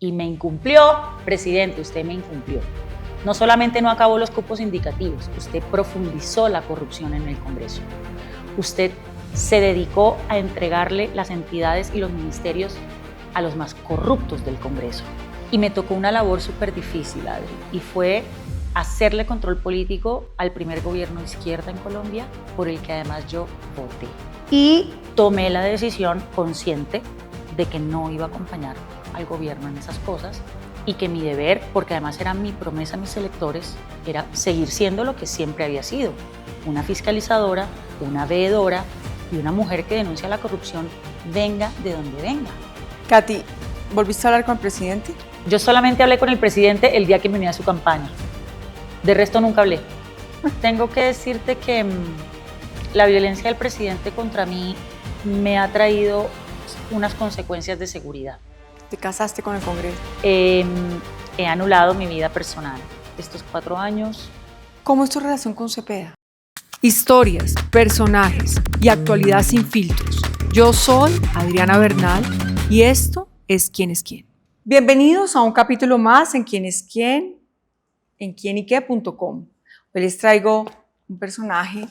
y me incumplió. Presidente, usted me incumplió. No solamente no acabó los cupos indicativos, usted profundizó la corrupción en el Congreso. Usted se dedicó a entregarle las entidades y los ministerios a los más corruptos del Congreso. Y me tocó una labor súper difícil, Adri, y fue hacerle control político al primer gobierno de izquierda en Colombia, por el que además yo voté. Y tomé la decisión consciente de que no iba a acompañar al gobierno en esas cosas y que mi deber, porque además era mi promesa a mis electores, era seguir siendo lo que siempre había sido, una fiscalizadora, una veedora y una mujer que denuncia la corrupción, venga de donde venga. Katy, ¿volviste a hablar con el presidente? Yo solamente hablé con el presidente el día que me uní a su campaña. De resto nunca hablé. Tengo que decirte que la violencia del presidente contra mí me ha traído unas consecuencias de seguridad. ¿Te casaste con el Congreso? He anulado mi vida personal estos 4 años. ¿Cómo es tu relación con Cepeda? Historias, personajes y actualidad sin filtros. Yo soy Adriana Bernal y esto es ¿Quién es quién? Bienvenidos a un capítulo más en ¿Quién es quién? En quienique.com. Hoy les traigo un personaje,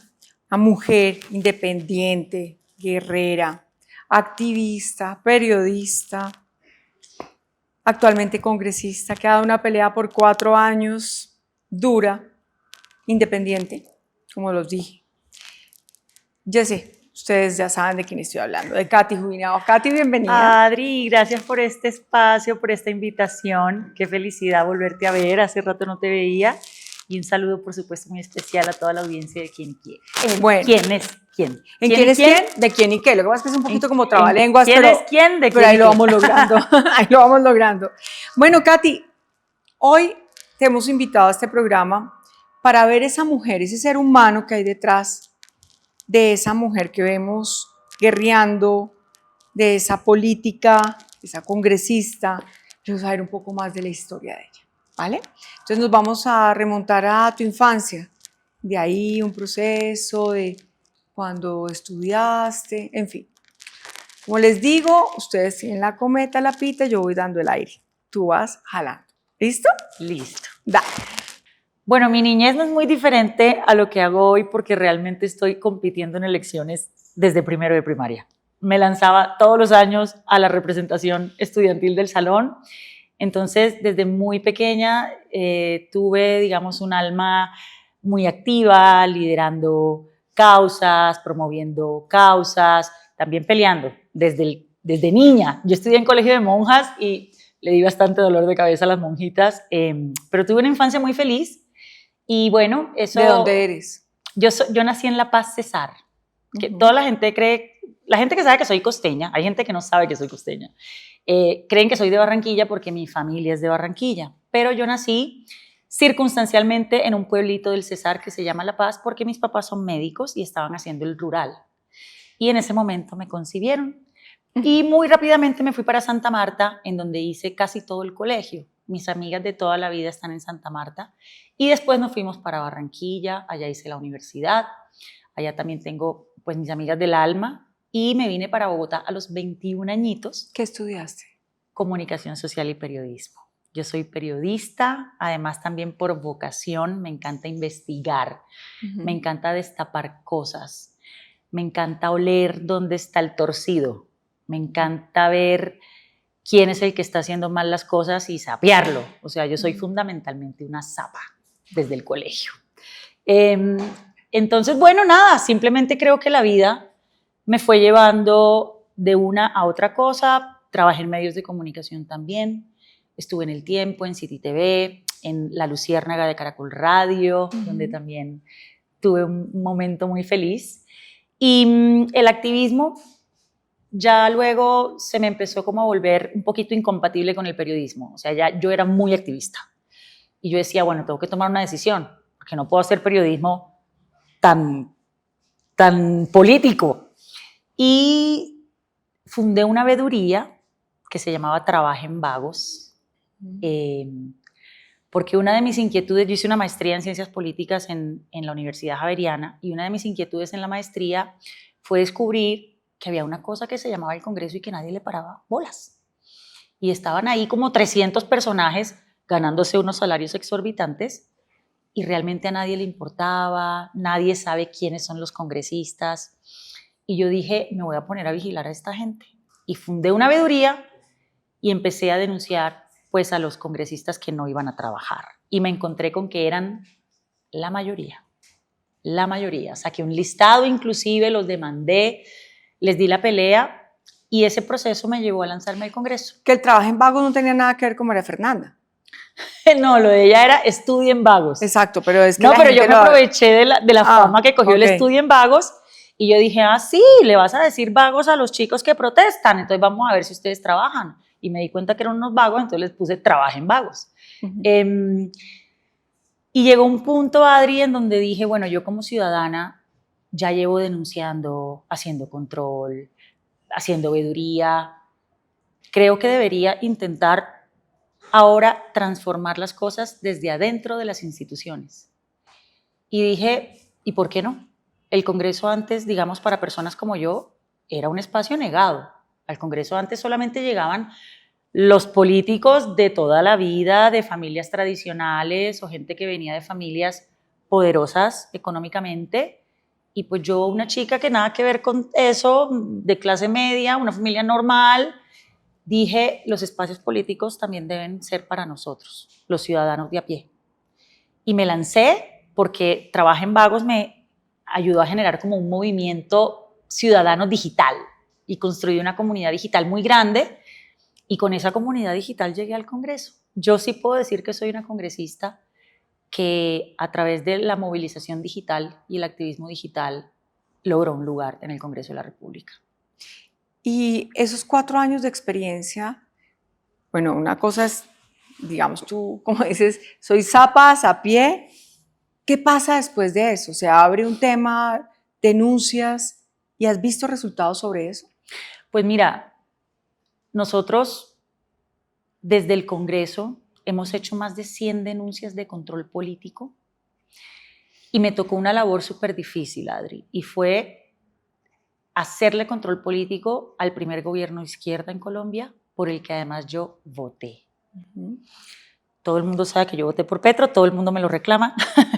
una mujer independiente, guerrera, activista, periodista, actualmente congresista, que ha dado una pelea por 4 años, dura, independiente, como los dije. Ya sé, ustedes ya saben de quién estoy hablando, de Katy Jubinao. Katy, bienvenida. Adri, gracias por este espacio, por esta invitación. Qué felicidad volverte a ver, hace rato no te veía. Y un saludo, por supuesto, muy especial a toda la audiencia de Quién y Quién. Bueno, ¿Quién es quién? ¿En quién es quién? De quién y qué. Lo que pasa es que es un poquito como trabalenguas, ¿Quién es quién? De pero ahí quién lo y vamos quién. logrando. Ahí lo vamos logrando. Bueno, Katy, hoy te hemos invitado a este programa para ver esa mujer, ese ser humano que hay detrás de esa mujer que vemos guerreando, de esa política, de esa congresista. Quiero saber un poco más de la historia de ella, ¿vale? Entonces nos vamos a remontar a tu infancia, de ahí un proceso de cuando estudiaste, en fin. Como les digo, ustedes tienen la cometa, la pita, yo voy dando el aire. Tú vas jalando. ¿Listo? Listo. Dale. Bueno, mi niñez no es muy diferente a lo que hago hoy porque realmente estoy compitiendo en elecciones desde primero de primaria. Me lanzaba todos los años a la representación estudiantil del salón. Entonces, desde muy pequeña tuve, digamos, un alma muy activa, liderando causas, promoviendo causas, también peleando desde niña. Yo estudié en colegio de monjas y le di bastante dolor de cabeza a las monjitas, pero tuve una infancia muy feliz. Y bueno, eso... ¿De dónde eres? Yo nací en La Paz, Cesar. Que toda la gente cree, la gente que sabe que soy costeña, hay gente que no sabe que soy costeña, creen que soy de Barranquilla porque mi familia es de Barranquilla, pero yo nací circunstancialmente en un pueblito del Cesar que se llama La Paz porque mis papás son médicos y estaban haciendo el rural. Y en ese momento me concibieron. Y muy rápidamente me fui para Santa Marta, en donde hice casi todo el colegio. Mis amigas de toda la vida están en Santa Marta. Y después nos fuimos para Barranquilla, allá hice la universidad. Allá también tengo pues mis amigas del alma. Y me vine para Bogotá a los 21 añitos. ¿Qué estudiaste? Comunicación social y periodismo. Yo soy periodista, además también por vocación, me encanta investigar, me encanta destapar cosas, me encanta oler dónde está el torcido. Me encanta ver quién es el que está haciendo mal las cosas y sapearlo. O sea, yo soy fundamentalmente una zapa desde el colegio. Entonces, bueno, nada, simplemente creo que la vida me fue llevando de una a otra cosa. Trabajé en medios de comunicación también. Estuve en El Tiempo, en City TV, en La Luciérnaga de Caracol Radio, donde también tuve un momento muy feliz. Y el activismo ya luego se me empezó como a volver un poquito incompatible con el periodismo. O sea, ya yo era muy activista. Y yo decía, bueno, tengo que tomar una decisión, porque no puedo hacer periodismo tan político. Y fundé una veeduría que se llamaba Trabajen Vagos, porque una de mis inquietudes, yo hice una maestría en Ciencias Políticas en la Universidad Javeriana, y una de mis inquietudes en la maestría fue descubrir que había una cosa que se llamaba el Congreso y que nadie le paraba bolas. y estaban ahí como 300 personajes ganándose unos salarios exorbitantes y realmente a nadie le importaba, nadie sabe quiénes son los congresistas. Y yo dije, me voy a poner a vigilar a esta gente. Y fundé una veeduría y empecé a denunciar pues a los congresistas que no iban a trabajar. Y me encontré con que eran la mayoría. Saqué un listado, inclusive los demandé, les di la pelea y ese proceso me llevó a lanzarme al Congreso. Que el trabajo en vagos no tenía nada que ver con María Fernanda. No, lo de ella era estudien vagos. Exacto, pero es que no, pero yo me aproveché de la fama que cogió el estudien vagos y yo dije, sí, le vas a decir vagos a los chicos que protestan, entonces vamos a ver si ustedes trabajan. Y me di cuenta que eran unos vagos, entonces les puse trabajen vagos. Y llegó un punto, Adri, en donde dije, bueno, yo como ciudadana ya llevo denunciando, haciendo control, haciendo veeduría. Creo que debería intentar ahora transformar las cosas desde adentro de las instituciones. Y dije, ¿y por qué no? El Congreso antes, digamos, para personas como yo, era un espacio negado. Al Congreso antes solamente llegaban los políticos de toda la vida, de familias tradicionales o gente que venía de familias poderosas económicamente. Y pues yo, una chica que nada que ver con eso, de clase media, una familia normal, dije, los espacios políticos también deben ser para nosotros, los ciudadanos de a pie. Y me lancé porque Trabaja en Vagos me ayudó a generar como un movimiento ciudadano digital y construí una comunidad digital muy grande y con esa comunidad digital llegué al Congreso. Yo sí puedo decir que soy una congresista que a través de la movilización digital y el activismo digital logró un lugar en el Congreso de la República. Y esos 4 años de experiencia, bueno, una cosa es, digamos, tú, como dices, soy zapa, zapié. ¿Qué pasa después de eso? ¿Se abre un tema, denuncias y has visto resultados sobre eso? Pues mira, nosotros desde el Congreso hemos hecho más de 100 denuncias de control político y me tocó una labor súper difícil, Adri, y fue hacerle control político al primer gobierno de izquierda en Colombia, por el que además yo voté. Todo el mundo sabe que yo voté por Petro, todo el mundo me lo reclama.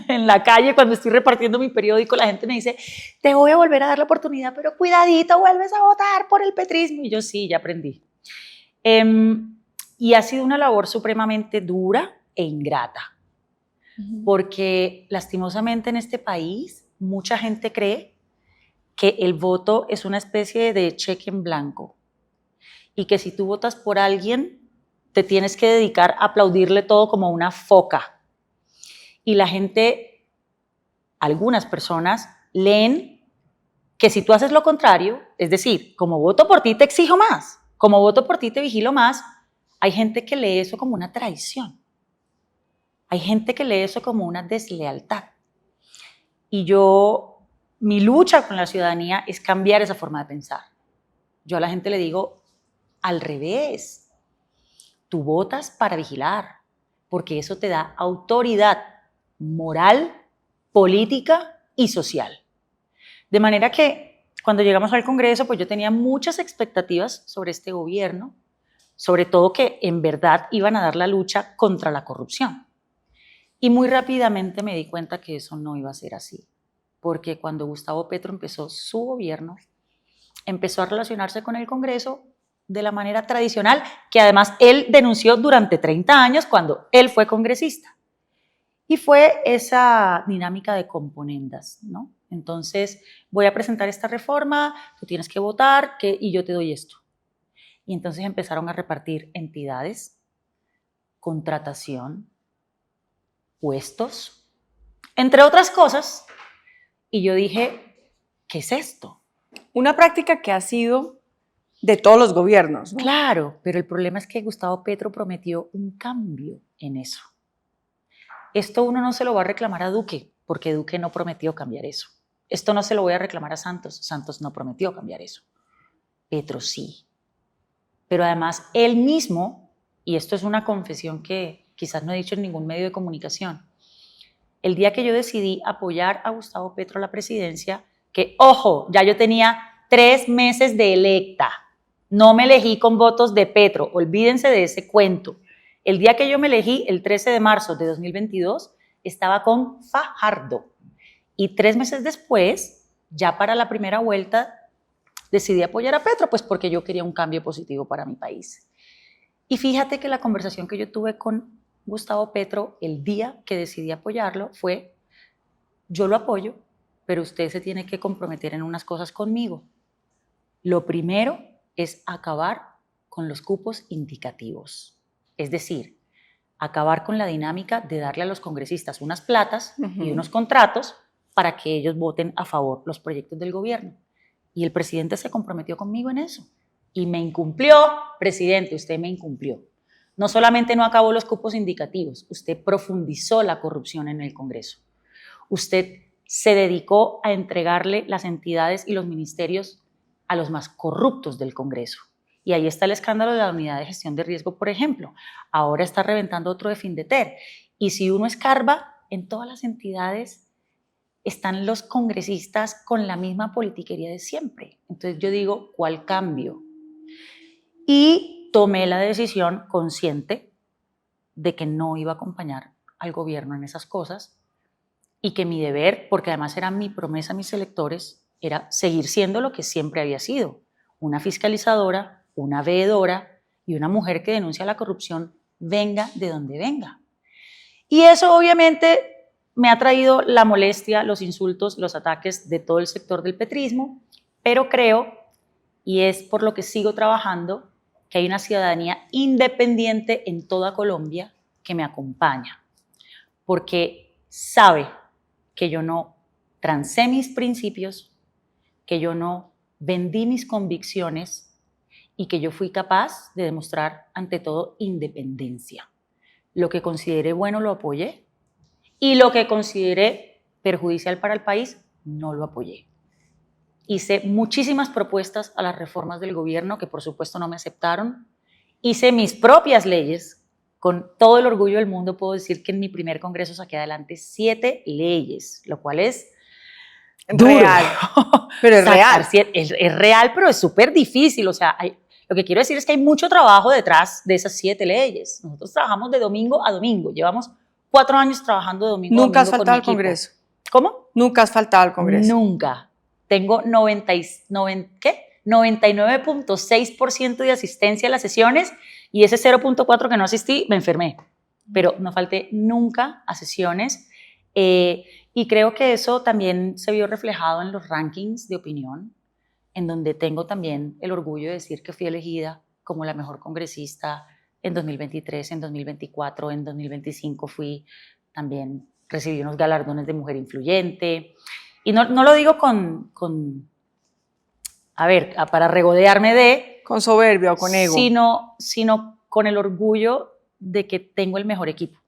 En la calle, cuando estoy repartiendo mi periódico, la gente me dice, te voy a volver a dar la oportunidad, pero cuidadito, vuelves a votar por el petrismo. Y yo sí, ya aprendí. Y ha sido una labor supremamente dura e ingrata, porque lastimosamente en este país mucha gente cree que el voto es una especie de cheque en blanco y que si tú votas por alguien te tienes que dedicar a aplaudirle todo como una foca. Y la gente, algunas personas, leen que si tú haces lo contrario, es decir, como voto por ti te exijo más, como voto por ti te vigilo más, hay gente que lee eso como una traición. Hay gente que lee eso como una deslealtad. Y mi lucha con la ciudadanía es cambiar esa forma de pensar. Yo a la gente le digo, al revés, tú votas para vigilar, porque eso te da autoridad moral, política y social. De manera que cuando llegamos al Congreso, pues yo tenía muchas expectativas sobre este gobierno, sobre todo que en verdad iban a dar la lucha contra la corrupción. Y muy rápidamente me di cuenta que eso no iba a ser así, porque cuando Gustavo Petro empezó su gobierno, empezó a relacionarse con el Congreso de la manera tradicional, que además él denunció durante 30 años cuando él fue congresista. Y fue esa dinámica de componendas, ¿no? Entonces, voy a presentar esta reforma, tú tienes que votar y yo te doy esto. Y entonces empezaron a repartir entidades, contratación, puestos, entre otras cosas. Y yo dije, ¿qué es esto? Una práctica que ha sido de todos los gobiernos, ¿no? Claro, pero el problema es que Gustavo Petro prometió un cambio en eso. Esto uno no se lo va a reclamar a Duque, porque Duque no prometió cambiar eso. Esto no se lo voy a reclamar a Santos, Santos no prometió cambiar eso. Petro sí. Pero además él mismo, y esto es una confesión que quizás no he dicho en ningún medio de comunicación, el día que yo decidí apoyar a Gustavo Petro a la presidencia, que, ojo, ya yo tenía 3 meses de electa, No me elegí con votos de Petro, olvídense de ese cuento. El día que yo me elegí, el 13 de marzo de 2022, estaba con Fajardo. Y 3 meses después, ya para la primera vuelta, decidí apoyar a Petro, pues porque yo quería un cambio positivo para mi país. Y fíjate que la conversación que yo tuve con Gustavo Petro el día que decidí apoyarlo fue: yo lo apoyo, pero usted se tiene que comprometer en unas cosas conmigo. Lo primero es acabar con los cupos indicativos. Es decir, acabar con la dinámica de darle a los congresistas unas platas y unos contratos para que ellos voten a favor los proyectos del gobierno. Y el presidente se comprometió conmigo en eso. Y me incumplió. Presidente, usted me incumplió. No solamente no acabó los cupos indicativos, usted profundizó la corrupción en el Congreso. Usted se dedicó a entregarle las entidades y los ministerios a los más corruptos del Congreso. Y ahí está el escándalo de la unidad de gestión de riesgo, por ejemplo. Ahora está reventando otro de Findeter. Y si uno escarba, en todas las entidades están los congresistas con la misma politiquería de siempre. Entonces yo digo, ¿cuál cambio? Y tomé la decisión consciente de que no iba a acompañar al gobierno en esas cosas y que mi deber, porque además era mi promesa a mis electores, era seguir siendo lo que siempre había sido, una fiscalizadora, una veedora y una mujer que denuncia la corrupción, venga de donde venga. Y eso obviamente me ha traído la molestia, los insultos, los ataques de todo el sector del petrismo, pero creo, y es por lo que sigo trabajando, que hay una ciudadanía independiente en toda Colombia que me acompaña, porque sabe que yo no trancé mis principios, que yo no vendí mis convicciones y que yo fui capaz de demostrar ante todo independencia. Lo que consideré bueno lo apoyé y lo que consideré perjudicial para el país no lo apoyé. Hice muchísimas propuestas a las reformas del gobierno que por supuesto no me aceptaron. Hice mis propias leyes. Con todo el orgullo del mundo puedo decir que en mi primer congreso saqué adelante 7 leyes, lo cual es duro. Real, pero es real. Es real, pero es súper difícil. O sea, lo que quiero decir es que hay mucho trabajo detrás de esas 7 leyes. Nosotros trabajamos de domingo a domingo. Llevamos 4 años trabajando de domingo a domingo. ¿Nunca has faltado al Congreso? ¿Cómo? Nunca has faltado al Congreso. Nunca. Tengo 99.6% de asistencia a las sesiones y ese 0.4 que no asistí, me enfermé. Pero no falté nunca a sesiones y creo que eso también se vio reflejado en los rankings de opinión, en donde tengo también el orgullo de decir que fui elegida como la mejor congresista en 2023, en 2024, en 2025 recibí unos galardones de mujer influyente. Y no lo digo para regodearme con soberbia o con ego. Sino con el orgullo de que tengo el mejor equipo.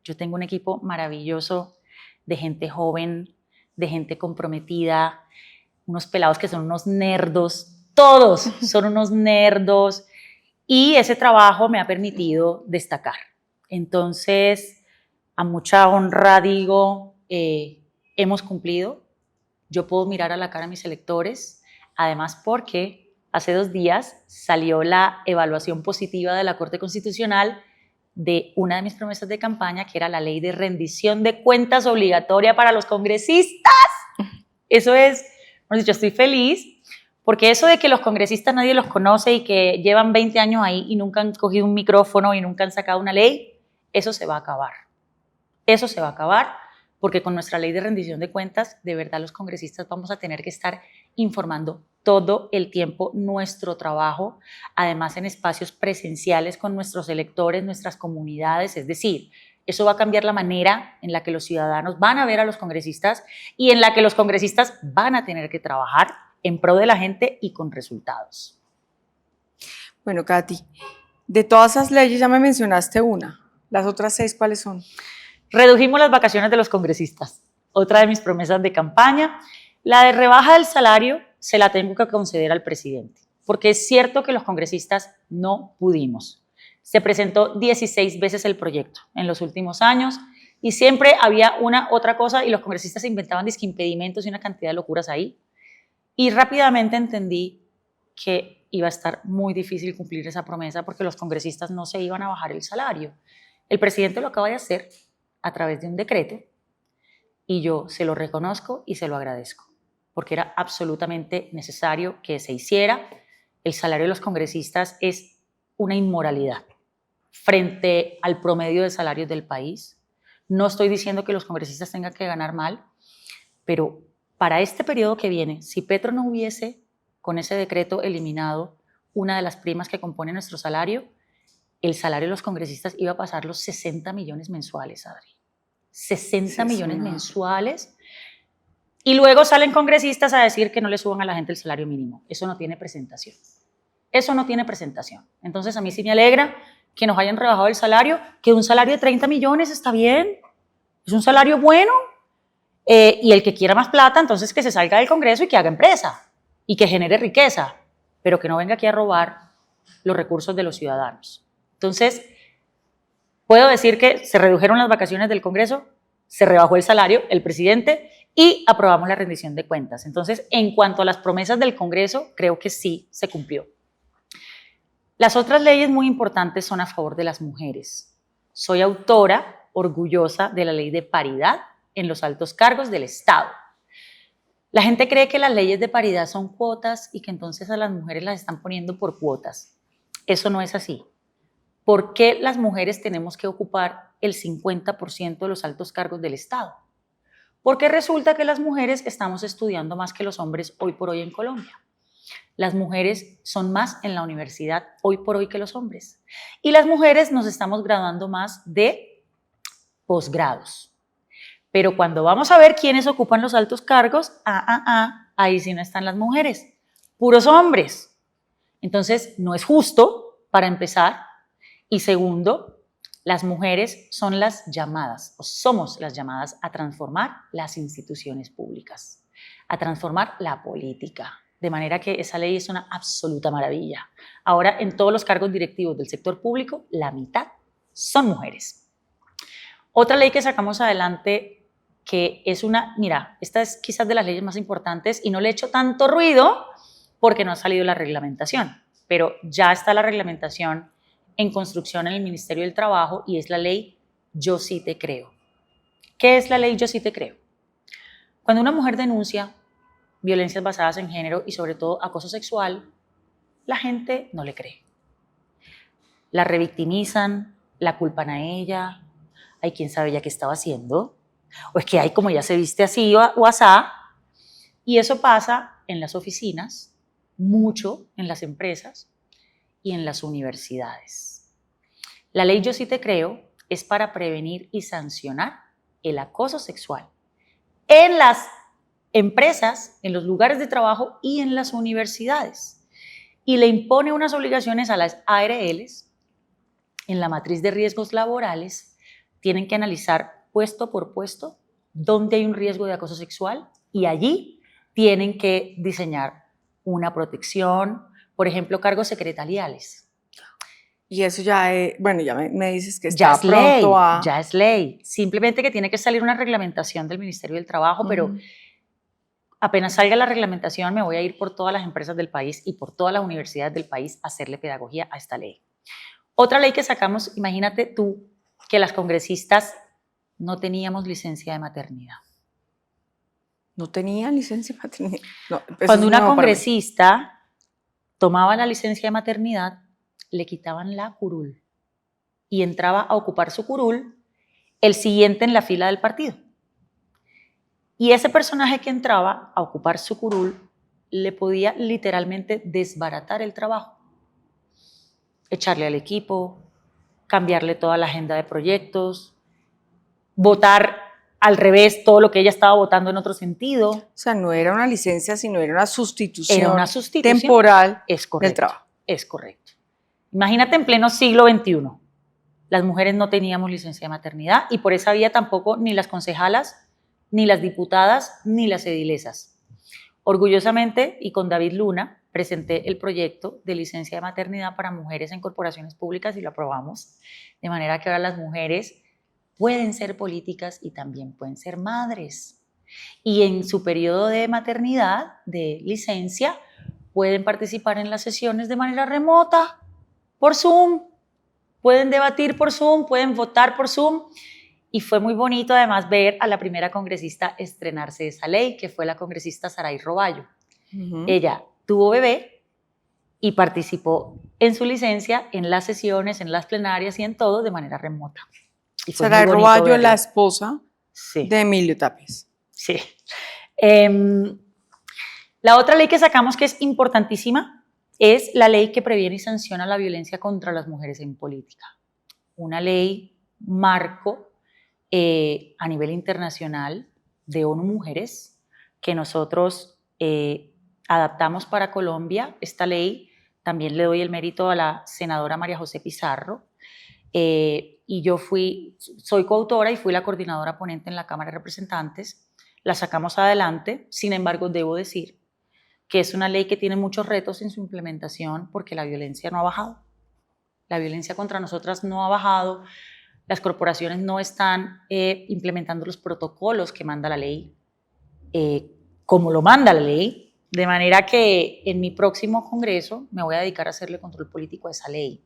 Yo tengo un equipo maravilloso de gente joven, de gente comprometida, unos pelados que son unos nerdos, todos son unos nerdos, y ese trabajo me ha permitido destacar. Entonces, a mucha honra digo, hemos cumplido. Yo puedo mirar a la cara a mis electores, además porque hace 2 días salió la evaluación positiva de la Corte Constitucional de una de mis promesas de campaña, que era la ley de rendición de cuentas obligatoria para los congresistas. Eso es, yo estoy feliz, porque eso de que los congresistas nadie los conoce y que llevan 20 años ahí y nunca han cogido un micrófono y nunca han sacado una ley, eso se va a acabar. Eso se va a acabar, porque con nuestra ley de rendición de cuentas, de verdad los congresistas vamos a tener que estar informando todo el tiempo nuestro trabajo, además en espacios presenciales con nuestros electores, nuestras comunidades, es decir, eso va a cambiar la manera en la que los ciudadanos van a ver a los congresistas y en la que los congresistas van a tener que trabajar en pro de la gente y con resultados. Bueno, Katy, de todas esas leyes ya me mencionaste una. ¿Las otras 6 cuáles son? Redujimos las vacaciones de los congresistas, otra de mis promesas de campaña. La de rebaja del salario se la tengo que conceder al presidente, porque es cierto que los congresistas no pudimos. Se presentó 16 veces el proyecto en los últimos años y siempre había una otra cosa y los congresistas se inventaban impedimentos y una cantidad de locuras ahí. Y rápidamente entendí que iba a estar muy difícil cumplir esa promesa porque los congresistas no se iban a bajar el salario. El presidente lo acaba de hacer a través de un decreto y yo se lo reconozco y se lo agradezco porque era absolutamente necesario que se hiciera. El salario de los congresistas es una inmoralidad frente al promedio de salarios del país. No estoy diciendo que los congresistas tengan que ganar mal, pero para este periodo que viene, si Petro no hubiese con ese decreto eliminado una de las primas que compone nuestro salario, el salario de los congresistas iba a pasar los 60 millones mensuales, Adri. 60 millones mensuales. Y luego salen congresistas a decir que no le suban a la gente el salario mínimo. Eso no tiene presentación. Eso no tiene presentación. Entonces a mí sí me alegra que nos hayan rebajado el salario, que un salario de 30 millones está bien, es un salario bueno, y el que quiera más plata, entonces que se salga del Congreso y que haga empresa, y que genere riqueza, pero que no venga aquí a robar los recursos de los ciudadanos. Entonces, puedo decir que se redujeron las vacaciones del Congreso, se rebajó el salario, el presidente, y aprobamos la rendición de cuentas. Entonces, en cuanto a las promesas del Congreso, creo que sí se cumplió. Las otras leyes muy importantes son a favor de las mujeres. Soy autora orgullosa de la ley de paridad en los altos cargos del Estado. La gente cree que las leyes de paridad son cuotas y que entonces a las mujeres las están poniendo por cuotas. Eso no es así. ¿Por qué las mujeres tenemos que ocupar el 50% de los altos cargos del Estado? Porque resulta que las mujeres estamos estudiando más que los hombres hoy por hoy en Colombia. Las mujeres son más en la universidad hoy por hoy que los hombres. Y las mujeres nos estamos graduando más de posgrados. Pero cuando vamos a ver quiénes ocupan los altos cargos, ahí sí no están las mujeres, puros hombres. Entonces, no es justo, para empezar. Y segundo, las mujeres son las llamadas, o somos las llamadas a transformar las instituciones públicas, a transformar la política. De manera que esa ley es una absoluta maravilla. Ahora, en todos los cargos directivos del sector público, la mitad son mujeres. Otra ley que sacamos adelante, que es mira, esta es quizás de las leyes más importantes y no le he hecho tanto ruido porque no ha salido la reglamentación, pero ya está la reglamentación en construcción en el Ministerio del Trabajo y es la ley Yo Sí Te Creo. ¿Qué es la ley Yo Sí Te Creo? Cuando una mujer denuncia violencias basadas en género y sobre todo acoso sexual, la gente no le cree. La revictimizan, la culpan a ella, hay quien sabe ya qué estaba haciendo, o es que hay como ya se viste así o asá, y eso pasa en las oficinas, mucho en las empresas y en las universidades. La ley Yo Sí Te Creo es para prevenir y sancionar el acoso sexual en las empresas, en los lugares de trabajo y en las universidades. Y le impone unas obligaciones a las ARLs. En la matriz de riesgos laborales tienen que analizar puesto por puesto dónde hay un riesgo de acoso sexual y allí tienen que diseñar una protección, por ejemplo, cargos secretariales. Y eso ya es, bueno, ya me dices que ya está pronto a... Ya es ley. Simplemente que tiene que salir una reglamentación del Ministerio del Trabajo, pero apenas salga la reglamentación me voy a ir por todas las empresas del país y por todas las universidades del país a hacerle pedagogía a esta ley. Otra ley que sacamos, imagínate tú, que las congresistas no teníamos licencia de maternidad. ¿No tenían licencia de maternidad? No, cuando una congresista tomaba la licencia de maternidad, le quitaban la curul y entraba a ocupar su curul el siguiente en la fila del partido. Y ese personaje que entraba a ocupar su curul le podía literalmente desbaratar el trabajo, echarle al equipo, cambiarle toda la agenda de proyectos, votar al revés todo lo que ella estaba votando en otro sentido. O sea, no era una licencia, sino era una sustitución, temporal del trabajo. Es correcto. Imagínate en pleno siglo XXI. Las mujeres no teníamos licencia de maternidad y por esa vía tampoco ni las concejalas, ni las diputadas, ni las edilesas. Orgullosamente y con David Luna presenté el proyecto de licencia de maternidad para mujeres en corporaciones públicas y lo aprobamos. De manera que ahora las mujeres pueden ser políticas y también pueden ser madres. Y en su periodo de maternidad, de licencia, pueden participar en las sesiones de manera remota, por Zoom, pueden debatir por Zoom, pueden votar por Zoom. Y fue muy bonito además ver a la primera congresista estrenarse esa ley, que fue la congresista Saray Roballo. Ella tuvo bebé y participó en su licencia, en las sesiones, en las plenarias y en todo de manera remota. Saray Roballo, la esposa de Emilio Tapias. Sí. La otra ley que sacamos que es importantísima es la ley que previene y sanciona la violencia contra las mujeres en política. Una ley marco a nivel internacional de ONU Mujeres que nosotros adaptamos para Colombia. Esta ley también le doy el mérito a la senadora María José Pizarro, y yo soy coautora y fui la coordinadora ponente en la Cámara de Representantes. La sacamos adelante, sin embargo debo decir que es una ley que tiene muchos retos en su implementación porque la violencia no ha bajado. La violencia contra nosotras no ha bajado, las corporaciones no están implementando los protocolos que manda la ley, como lo manda la ley, de manera que en mi próximo congreso me voy a dedicar a hacerle control político a esa ley.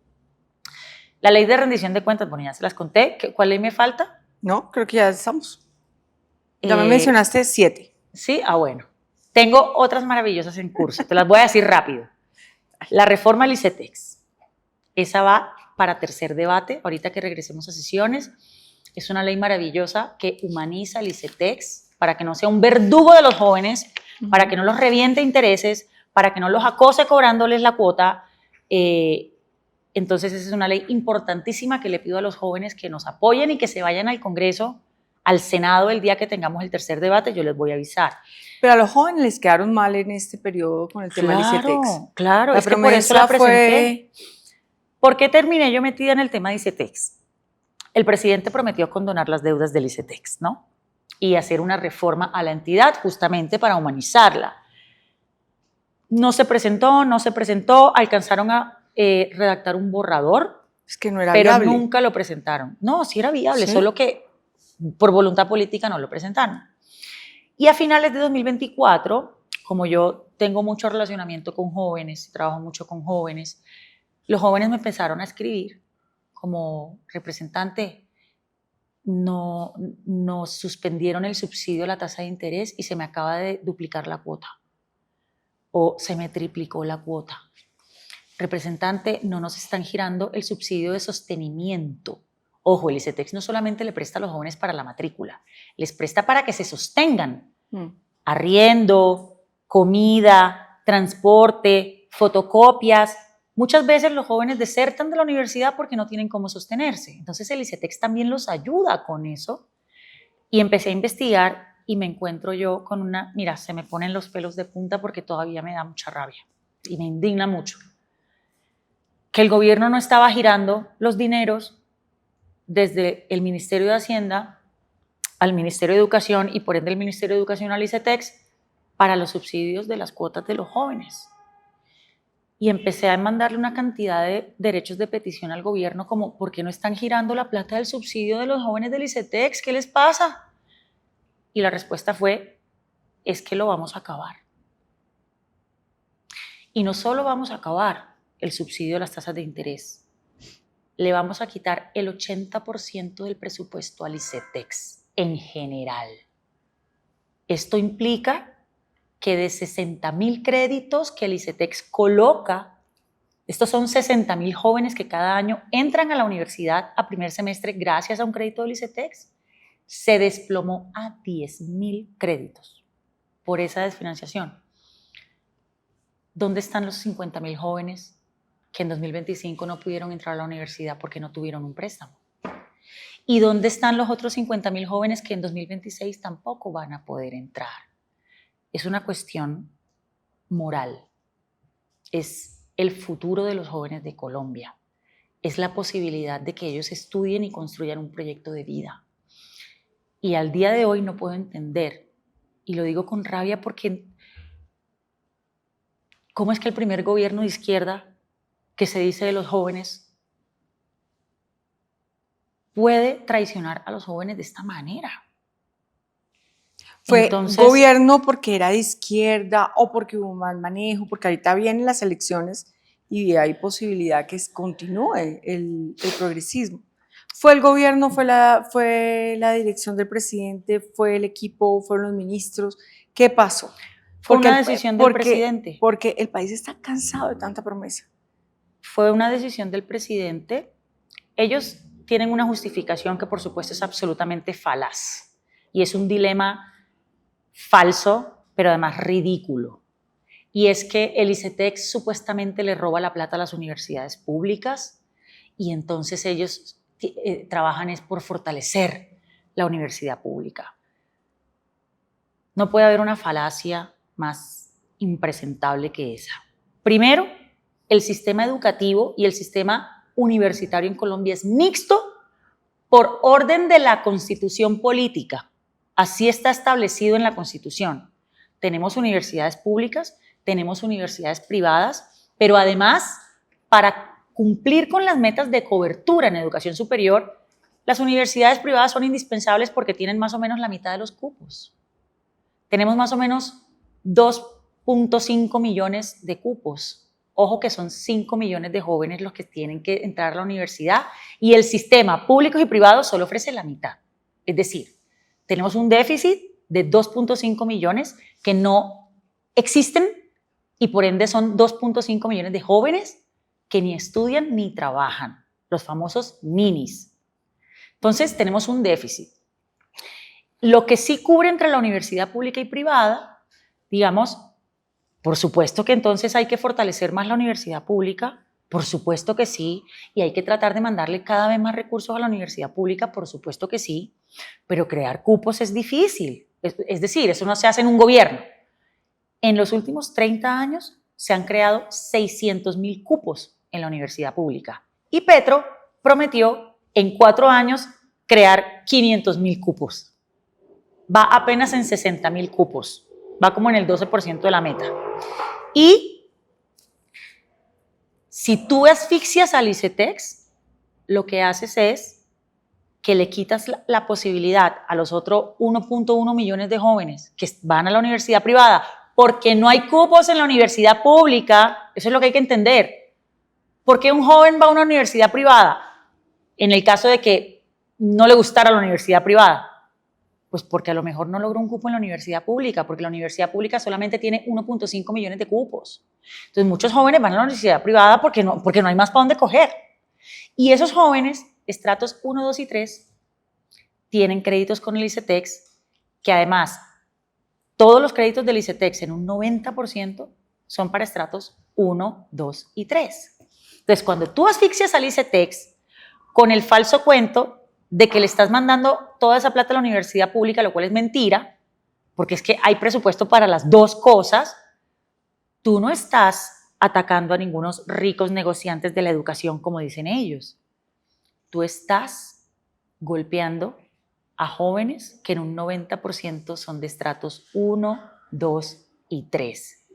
La ley de rendición de cuentas, bueno, ya se las conté. ¿Cuál ley me falta? No, creo que ya estamos. Ya me mencionaste 7. Sí, bueno. Tengo otras maravillosas en curso, te las voy a decir rápido. La reforma al ICETEX, esa va para tercer debate, ahorita que regresemos a sesiones. Es una ley maravillosa que humaniza el ICETEX para que no sea un verdugo de los jóvenes, para que no los reviente intereses, para que no los acose cobrándoles la cuota. Entonces esa es una ley importantísima que le pido a los jóvenes que nos apoyen y que se vayan al Congreso, al Senado el día que tengamos el tercer debate, yo les voy a avisar. Pero a los jóvenes les quedaron mal en este periodo con el tema del ICETEX. Claro, es que por eso la presenté. ¿Por qué terminé yo metida en el tema de ICETEX? El presidente prometió condonar las deudas del ICETEX, ¿no? Y hacer una reforma a la entidad justamente para humanizarla. No se presentó, alcanzaron a redactar un borrador, es que no era pero viable. Nunca lo presentaron. No, sí era viable, ¿sí? Solo que por voluntad política no lo presentaron. Y a finales de 2024, como yo tengo mucho relacionamiento con jóvenes, trabajo mucho con jóvenes, los jóvenes me empezaron a escribir como representante, nos suspendieron el subsidio a la tasa de interés y se me acaba de duplicar la cuota o se me triplicó la cuota. Representante, no nos están girando el subsidio de sostenimiento. Ojo, el ICETEX no solamente le presta a los jóvenes para la matrícula, les presta para que se sostengan. Arriendo, comida, transporte, fotocopias. Muchas veces los jóvenes desertan de la universidad porque no tienen cómo sostenerse. Entonces el ICETEX también los ayuda con eso. Y empecé a investigar y me encuentro yo con mira, se me ponen los pelos de punta porque todavía me da mucha rabia y me indigna mucho. Que el gobierno no estaba girando los dineros desde el Ministerio de Hacienda al Ministerio de Educación y por ende el Ministerio de Educación al ICETEX para los subsidios de las cuotas de los jóvenes. Y empecé a mandarle una cantidad de derechos de petición al gobierno como, ¿por qué no están girando la plata del subsidio de los jóvenes del ICETEX? ¿Qué les pasa? Y la respuesta fue, es que lo vamos a acabar. Y no solo vamos a acabar el subsidio de las tasas de interés, le vamos a quitar el 80% del presupuesto al ICETEX en general. Esto implica que de 60.000 créditos que el ICETEX coloca, estos son 60.000 jóvenes que cada año entran a la universidad a primer semestre gracias a un crédito del ICETEX, se desplomó a 10.000 créditos por esa desfinanciación. ¿Dónde están los 50.000 jóvenes que en 2025 no pudieron entrar a la universidad porque no tuvieron un préstamo? ¿Y dónde están los otros 50.000 jóvenes que en 2026 tampoco van a poder entrar? Es una cuestión moral. Es el futuro de los jóvenes de Colombia. Es la posibilidad de que ellos estudien y construyan un proyecto de vida. Y al día de hoy no puedo entender, y lo digo con rabia porque ¿cómo es que el primer gobierno de izquierda que se dice de los jóvenes puede traicionar a los jóvenes de esta manera? ¿Fue Entonces, gobierno porque era de izquierda o porque hubo mal manejo? Porque ahorita vienen las elecciones y hay posibilidad que continúe el progresismo. ¿Fue el gobierno, fue la dirección del presidente, fue el equipo, fueron los ministros? ¿Qué pasó? fue una decisión del presidente. Porque el país está cansado de tanta promesa. Fue una decisión del presidente. Ellos tienen una justificación que por supuesto es absolutamente falaz y es un dilema falso, pero además ridículo. Y es que el ICETEX supuestamente le roba la plata a las universidades públicas y entonces ellos trabajan es por fortalecer la universidad pública. No puede haber una falacia más impresentable que esa. Primero, el sistema educativo y el sistema universitario en Colombia es mixto por orden de la Constitución política. Así está establecido en la Constitución. Tenemos universidades públicas, tenemos universidades privadas, pero además, para cumplir con las metas de cobertura en educación superior, las universidades privadas son indispensables porque tienen más o menos la mitad de los cupos. Tenemos más o menos 2.5 millones de cupos. Ojo que son 5 millones de jóvenes los que tienen que entrar a la universidad y el sistema público y privado solo ofrece la mitad. Es decir, tenemos un déficit de 2.5 millones que no existen y por ende son 2.5 millones de jóvenes que ni estudian ni trabajan, los famosos ninis. Entonces tenemos un déficit. Lo que sí cubre entre la universidad pública y privada, digamos, por supuesto que entonces hay que fortalecer más la universidad pública, por supuesto que sí, y hay que tratar de mandarle cada vez más recursos a la universidad pública, por supuesto que sí, pero crear cupos es difícil, es decir, eso no se hace en un gobierno. En los últimos 30 años se han creado 600.000 cupos en la universidad pública y Petro prometió en 4 años crear 500.000 cupos. Va apenas en 60.000 cupos, va como en el 12% de la meta. Y si tú asfixias al ICETEX, lo que haces es que le quitas la posibilidad a los otros 1.1 millones de jóvenes que van a la universidad privada porque no hay cupos en la universidad pública. Eso es lo que hay que entender. ¿Por qué un joven va a una universidad privada? En el caso de que no le gustara la universidad privada. Pues porque a lo mejor no logró un cupo en la universidad pública, porque la universidad pública solamente tiene 1.5 millones de cupos. Entonces muchos jóvenes van a la universidad privada porque no hay más para dónde coger. Y esos jóvenes, estratos 1, 2 y 3, tienen créditos con el ICETEX, que además todos los créditos del ICETEX en un 90% son para estratos 1, 2 y 3. Entonces cuando tú asfixias al ICETEX con el falso cuento de que le estás mandando toda esa plata a la universidad pública, lo cual es mentira, porque es que hay presupuesto para las dos cosas, tú no estás atacando a ningunos ricos negociantes de la educación, como dicen ellos. Tú estás golpeando a jóvenes que en un 90% son de estratos 1, 2 y 3.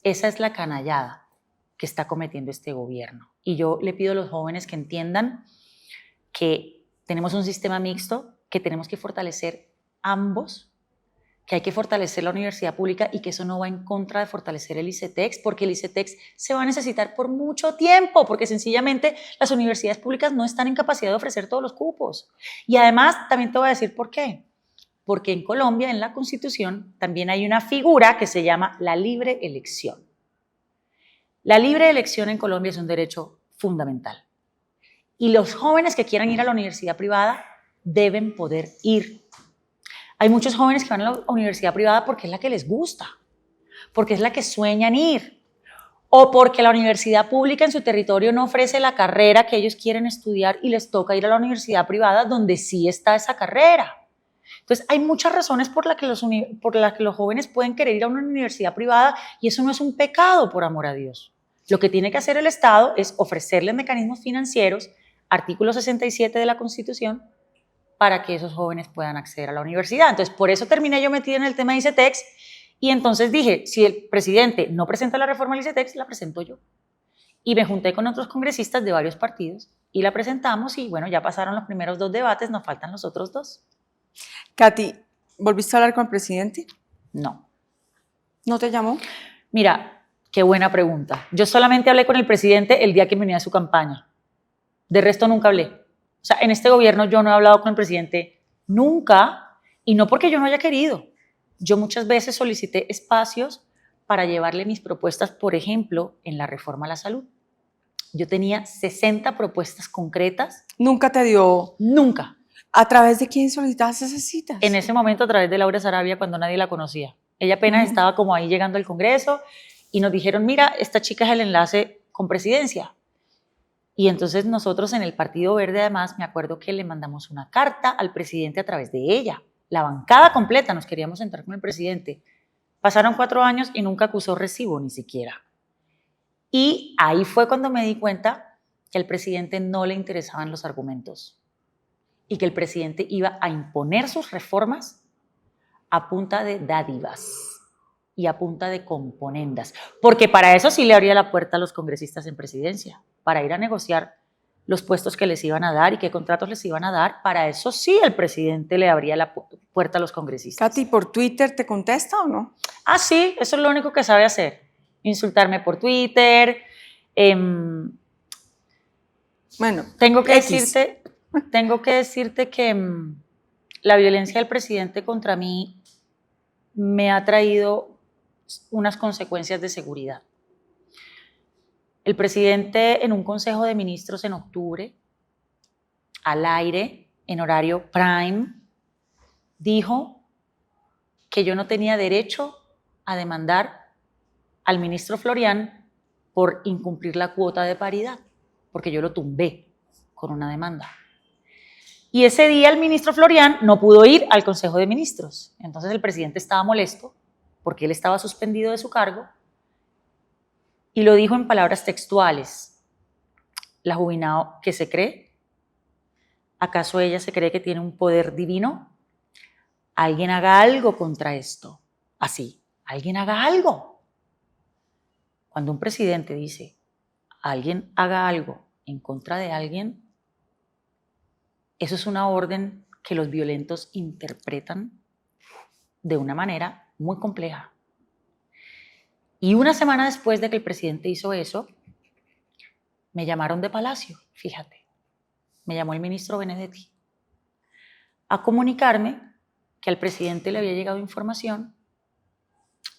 Esa es la canallada que está cometiendo este gobierno. Y yo le pido a los jóvenes que entiendan que tenemos un sistema mixto, que tenemos que fortalecer ambos, que hay que fortalecer la universidad pública y que eso no va en contra de fortalecer el ICETEX, porque el ICETEX se va a necesitar por mucho tiempo, porque sencillamente las universidades públicas no están en capacidad de ofrecer todos los cupos. Y además, también te voy a decir por qué. Porque en Colombia, en la Constitución, también hay una figura que se llama la libre elección. La libre elección en Colombia es un derecho fundamental. Y los jóvenes que quieran ir a la universidad privada deben poder ir. Hay muchos jóvenes que van a la universidad privada porque es la que les gusta, porque es la que sueñan ir, o porque la universidad pública en su territorio no ofrece la carrera que ellos quieren estudiar y les toca ir a la universidad privada donde sí está esa carrera. Entonces, hay muchas razones por las que los jóvenes pueden querer ir a una universidad privada y eso no es un pecado, por amor a Dios. Lo que tiene que hacer el Estado es ofrecerles mecanismos financieros, artículo 67 de la Constitución, para que esos jóvenes puedan acceder a la universidad. Entonces, por eso terminé yo metida en el tema de ICETEX y entonces dije, si el presidente no presenta la reforma del ICETEX, la presento yo. Y me junté con otros congresistas de varios partidos y la presentamos y bueno, ya pasaron los primeros 2 debates, nos faltan los otros 2. Katy, ¿Volviste a hablar con el presidente? No. ¿No te llamó? Mira, qué buena pregunta. Yo solamente hablé con el presidente el día que me unía a su campaña. De resto nunca hablé. O sea, en este gobierno yo no he hablado con el presidente nunca, y no porque yo no haya querido. Yo muchas veces solicité espacios para llevarle mis propuestas, por ejemplo, en la reforma a la salud. Yo tenía 60 propuestas concretas. ¿Nunca te dio? Nunca. ¿A través de quién solicitabas esas citas? En ese momento a través de Laura Sarabia, cuando nadie la conocía. Ella apenas estaba como ahí llegando al Congreso y nos dijeron, mira, esta chica es el enlace con presidencia. Y entonces nosotros en el Partido Verde, además, me acuerdo que le mandamos una carta al presidente a través de ella. La bancada completa nos queríamos sentar con el presidente. Pasaron 4 años y nunca acusó recibo ni siquiera. Y ahí fue cuando me di cuenta que al presidente no le interesaban los argumentos y que el presidente iba a imponer sus reformas a punta de dádivas y a punta de componendas, porque para eso sí le abría la puerta a los congresistas en presidencia, para ir a negociar los puestos que les iban a dar y qué contratos les iban a dar. Para eso sí el presidente le abría la puerta a los congresistas. Katy, ¿por Twitter te contesta o no? Ah, sí, eso es lo único que sabe hacer, insultarme por Twitter. Bueno, tengo que decirte que la violencia del presidente contra mí me ha traído unas consecuencias de seguridad. El presidente en un consejo de ministros en octubre, al aire, en horario prime, dijo que yo no tenía derecho a demandar al ministro Florian por incumplir la cuota de paridad, porque yo lo tumbé con una demanda. Y ese día el ministro Florian no pudo ir al Consejo de Ministros. Entonces el presidente estaba molesto porque él estaba suspendido de su cargo y lo dijo en palabras textuales. ¿La Jubinao qué se cree? ¿Acaso ella se cree que tiene un poder divino? Alguien haga algo contra esto. Así, alguien haga algo. Cuando un presidente dice, alguien haga algo en contra de alguien, eso es una orden que los violentos interpretan de una manera muy compleja. Y una semana después de que el presidente hizo eso, me llamaron de Palacio, fíjate. Me llamó el ministro Benedetti a comunicarme que al presidente le había llegado información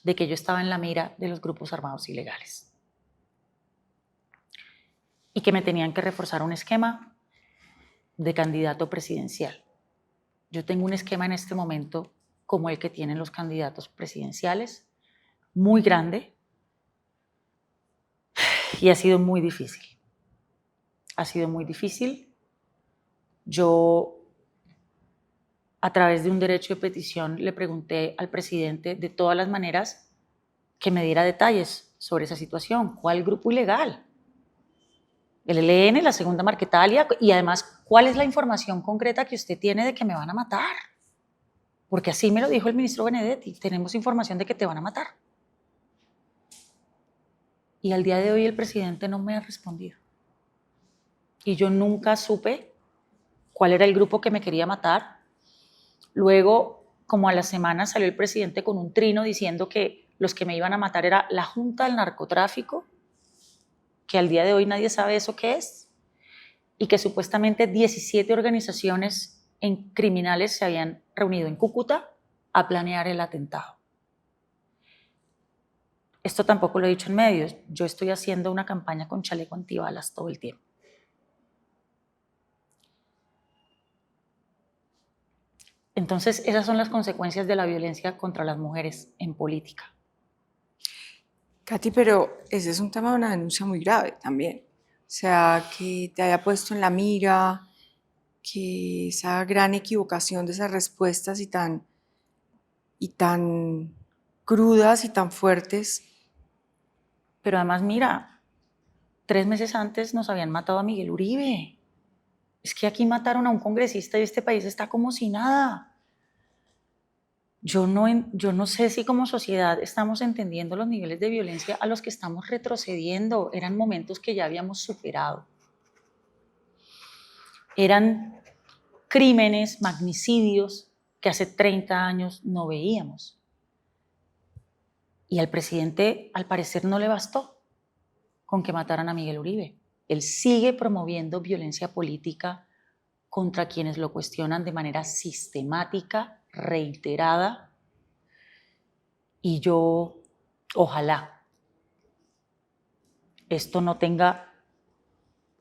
de que yo estaba en la mira de los grupos armados ilegales y que me tenían que reforzar un esquema de candidato presidencial. Yo tengo un esquema en este momento como el que tienen los candidatos presidenciales, muy grande, y ha sido muy difícil. Ha sido muy difícil. Yo, a través de un derecho de petición, le pregunté al presidente de todas las maneras que me diera detalles sobre esa situación. ¿Cuál grupo ilegal? El ELN, la Segunda Marquetalia, y además, ¿cuál es la información concreta que usted tiene de que me van a matar? Porque así me lo dijo el ministro Benedetti, tenemos información de que te van a matar. Y al día de hoy el presidente no me ha respondido. Y yo nunca supe cuál era el grupo que me quería matar. Luego, como a la semana, salió el presidente con un trino diciendo que los que me iban a matar era la Junta del Narcotráfico, que al día de hoy nadie sabe eso qué es, y que supuestamente 17 organizaciones criminales se habían reunido en Cúcuta a planear el atentado. Esto tampoco lo he dicho en medios. Yo estoy haciendo una campaña con chaleco antibalas todo el tiempo. Entonces, esas son las consecuencias de la violencia contra las mujeres en política. Katy, pero ese es un tema de una denuncia muy grave también. O sea, que te haya puesto en la mira, que esa gran equivocación de esas respuestas y tan crudas y tan fuertes. Pero además, mira, 3 meses antes nos habían matado a Miguel Uribe. Es que aquí mataron a un congresista y este país está como si nada. Yo no sé si como sociedad estamos entendiendo los niveles de violencia a los que estamos retrocediendo. Eran momentos que ya habíamos superado. Eran crímenes, magnicidios que hace 30 años no veíamos. Y al presidente, al parecer, no le bastó con que mataran a Miguel Uribe. Él sigue promoviendo violencia política contra quienes lo cuestionan de manera sistemática, reiterada. Y yo, ojalá, esto no tenga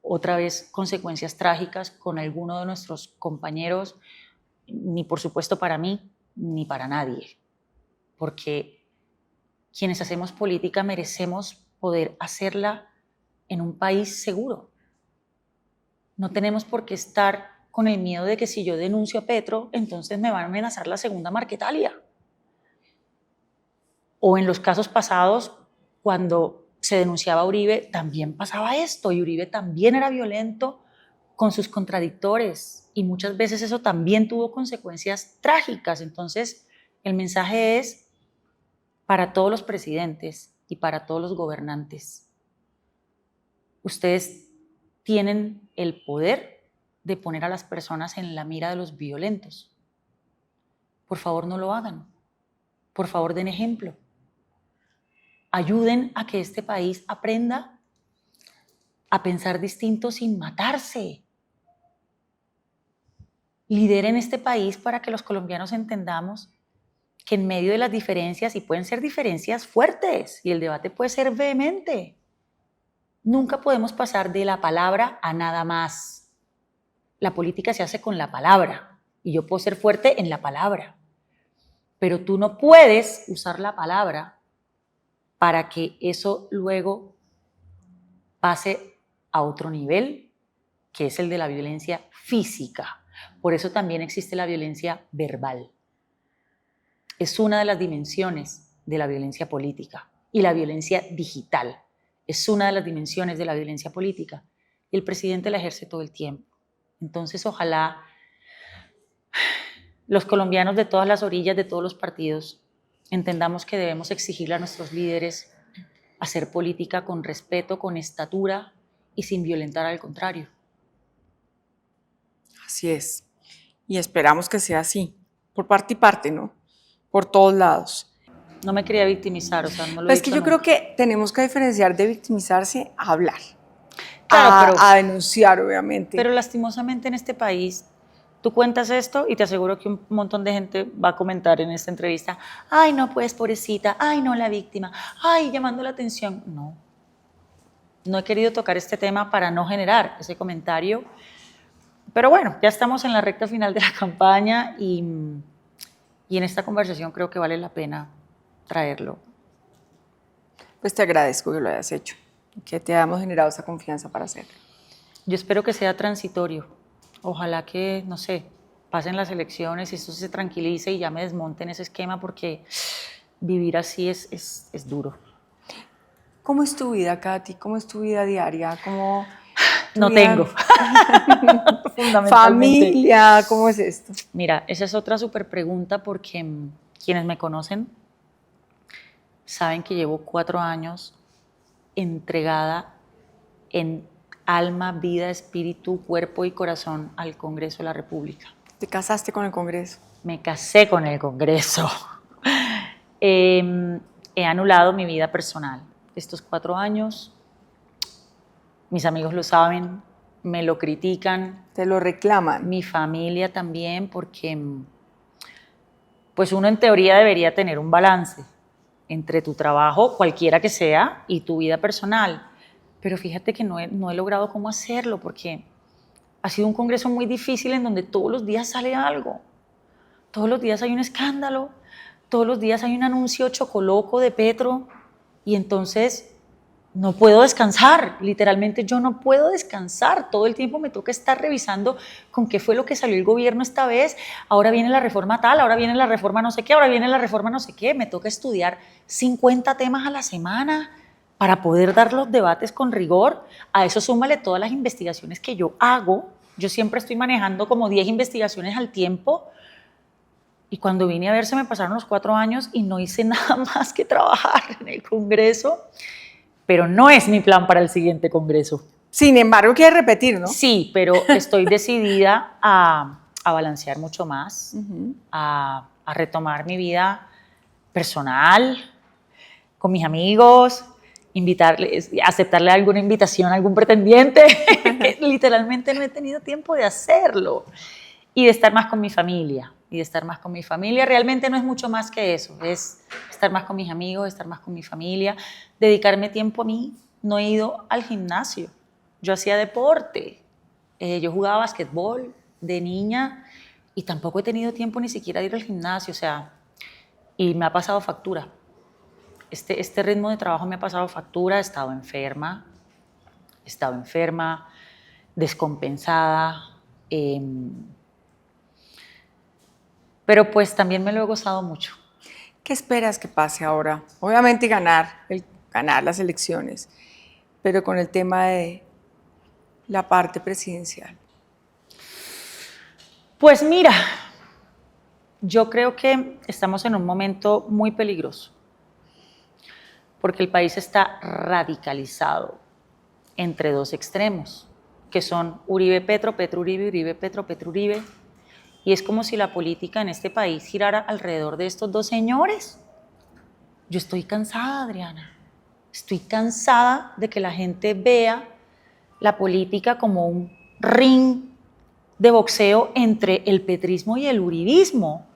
otra vez consecuencias trágicas con alguno de nuestros compañeros, ni por supuesto para mí, ni para nadie. Porque quienes hacemos política merecemos poder hacerla en un país seguro. No tenemos por qué estar con el miedo de que si yo denuncio a Petro, entonces me van a amenazar la segunda Marquetalia. O en los casos pasados, cuando se denunciaba a Uribe, también pasaba esto, y Uribe también era violento con sus contradictores, y muchas veces eso también tuvo consecuencias trágicas. Entonces, el mensaje es para todos los presidentes y para todos los gobernantes. Ustedes tienen el poder de poner a las personas en la mira de los violentos. Por favor, no lo hagan. Por favor, den ejemplo. Ayuden a que este país aprenda a pensar distinto sin matarse. Lideren este país para que los colombianos entendamos que en medio de las diferencias, y pueden ser diferencias fuertes, y el debate puede ser vehemente, nunca podemos pasar de la palabra a nada más. La política se hace con la palabra, y yo puedo ser fuerte en la palabra, pero tú no puedes usar la palabra para que eso luego pase a otro nivel, que es el de la violencia física. Por eso también existe la violencia verbal. Es una de las dimensiones de la violencia política, y la violencia digital es una de las dimensiones de la violencia política, y el presidente la ejerce todo el tiempo. Entonces, ojalá los colombianos de todas las orillas, de todos los partidos, entendamos que debemos exigirle a nuestros líderes hacer política con respeto, con estatura y sin violentar al contrario. Así es. Y esperamos que sea así, por parte y parte, ¿no? Por todos lados. No me quería victimizar, o sea, no lo he Pero es que dicho yo creo que tenemos que diferenciar de victimizarse a hablar, claro, a denunciar, obviamente. Pero lastimosamente en este país, tú cuentas esto y te aseguro que un montón de gente va a comentar en esta entrevista: ay, no, pues, pobrecita, ay, no, la víctima, ay, llamando la atención. No he querido tocar este tema para no generar ese comentario, pero bueno, ya estamos en la recta final de la campaña y en esta conversación creo que vale la pena traerlo. Pues te agradezco que lo hayas hecho, que te hayamos generado esa confianza para hacerlo. Yo espero que sea transitorio. Ojalá que, no sé, pasen las elecciones y esto se tranquilice y ya me desmonten ese esquema, porque vivir así es duro. ¿Cómo es tu vida, Katy? ¿Cómo es tu vida diaria? ¿Cómo no vida... tengo. Familia, ¿cómo es esto? Mira, esa es otra súper pregunta, porque quienes me conocen saben que llevo 4 años entregada en alma, vida, espíritu, cuerpo y corazón al Congreso de la República. ¿Te casaste con el Congreso? Me casé con el Congreso. He anulado mi vida personal estos 4 años. Mis amigos lo saben, me lo critican. ¿Te lo reclaman? Mi familia también, porque pues uno en teoría debería tener un balance entre tu trabajo, cualquiera que sea, y tu vida personal. Pero fíjate que no he logrado cómo hacerlo, porque ha sido un congreso muy difícil en donde todos los días sale algo. Todos los días hay un escándalo, todos los días hay un anuncio chocoloco de Petro, y entonces no puedo descansar. Literalmente yo no puedo descansar. Todo el tiempo me toca estar revisando con qué fue lo que salió el gobierno esta vez. Ahora viene la reforma tal, ahora viene la reforma no sé qué, ahora viene la reforma no sé qué. Me toca estudiar 50 temas a la semana para poder dar los debates con rigor. A eso súmale todas las investigaciones que yo hago. Yo siempre estoy manejando como 10 investigaciones al tiempo. Y cuando vine a ver, se me pasaron los 4 años y no hice nada más que trabajar en el Congreso. Pero no es mi plan para el siguiente Congreso. Sin embargo, quieres repetir, ¿no? Sí, pero estoy decidida a a balancear mucho más, a retomar mi vida personal, con mis amigos, aceptarle alguna invitación a algún pretendiente, que literalmente no he tenido tiempo de hacerlo, y de estar más con mi familia. Y de estar más con mi familia, realmente no es mucho más que eso, es estar más con mis amigos, estar más con mi familia, dedicarme tiempo a mí. No he ido al gimnasio, yo hacía deporte, yo jugaba basquetbol de niña y tampoco he tenido tiempo ni siquiera de ir al gimnasio, o sea, y me ha pasado factura. Este ritmo de trabajo me ha pasado factura, he estado enferma, descompensada, pero pues también me lo he gozado mucho. ¿Qué esperas que pase ahora? Obviamente ganar las elecciones, pero con el tema de la parte presidencial. Pues mira, yo creo que estamos en un momento muy peligroso, porque el país está radicalizado entre dos extremos, que son Uribe-Petro, Petro-Uribe, Uribe-Petro, Petro-Uribe, y es como si la política en este país girara alrededor de estos dos señores. Yo estoy cansada, Adriana. Estoy cansada de que la gente vea la política como un ring de boxeo entre el petrismo y el uribismo,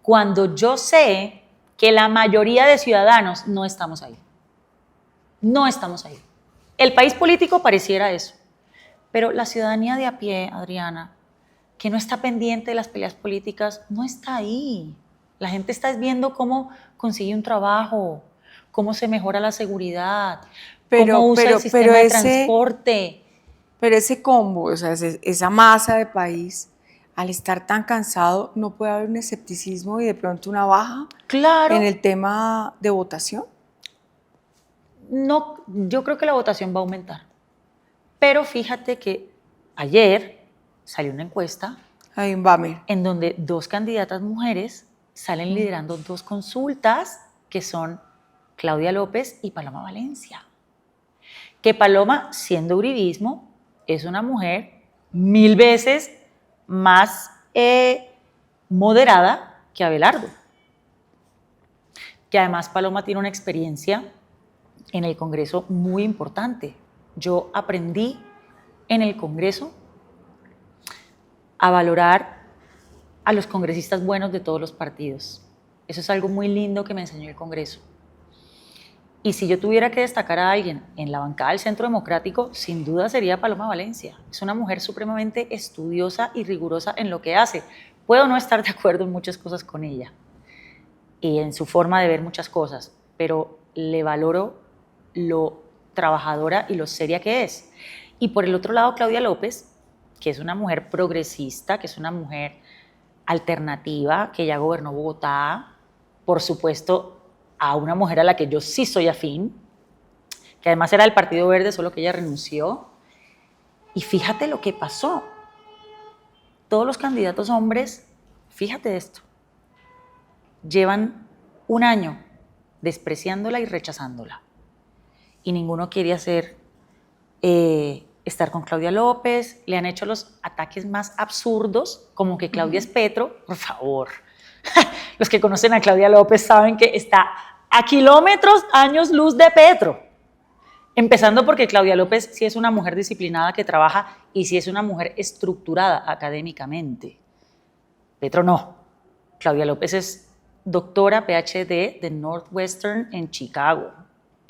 cuando yo sé que la mayoría de ciudadanos no estamos ahí. No estamos ahí. El país político pareciera eso, pero la ciudadanía de a pie, Adriana, que no está pendiente de las peleas políticas, no está ahí. La gente está viendo cómo consigue un trabajo, cómo se mejora la seguridad, cómo usa el sistema de transporte. Pero ese combo, o sea, esa masa de país, al estar tan cansado, ¿no puede haber un escepticismo y de pronto una baja en el tema de votación? No, yo creo que la votación va a aumentar. Pero fíjate que ayer salió una encuesta en donde dos candidatas mujeres salen liderando dos consultas, que son Claudia López y Paloma Valencia. Que Paloma, siendo uribismo, es una mujer 1000 veces más moderada que Abelardo. Que además Paloma tiene una experiencia en el Congreso muy importante. Yo aprendí en el Congreso a valorar a los congresistas buenos de todos los partidos. Eso es algo muy lindo que me enseñó el Congreso. Y si yo tuviera que destacar a alguien en la bancada del Centro Democrático, sin duda sería Paloma Valencia. Es una mujer supremamente estudiosa y rigurosa en lo que hace. Puedo no estar de acuerdo en muchas cosas con ella y en su forma de ver muchas cosas, pero le valoro lo trabajadora y lo seria que es. Y por el otro lado, Claudia López, que es una mujer progresista, que es una mujer alternativa, que ya gobernó Bogotá, por supuesto, a una mujer a la que yo sí soy afín, que además era del Partido Verde, solo que ella renunció. Y fíjate lo que pasó. Todos los candidatos hombres, fíjate esto, llevan un año despreciándola y rechazándola. Y ninguno quiere estar con Claudia López. Le han hecho los ataques más absurdos, como que Claudia es Petro. Por favor. Los que conocen a Claudia López saben que está a kilómetros, años luz de Petro. Empezando porque Claudia López sí es una mujer disciplinada que trabaja y sí es una mujer estructurada académicamente. Petro no. Claudia López es doctora PhD de Northwestern en Chicago.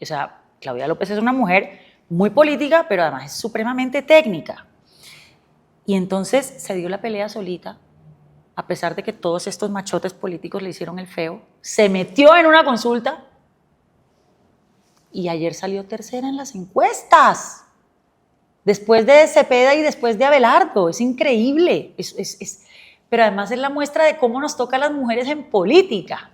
O sea, Claudia López es una mujer muy política, pero además es supremamente técnica. Y entonces se dio la pelea solita, a pesar de que todos estos machotes políticos le hicieron el feo, se metió en una consulta y ayer salió tercera en las encuestas, después de Cepeda y después de Abelardo. Es increíble, pero además es la muestra de cómo nos toca a las mujeres en política,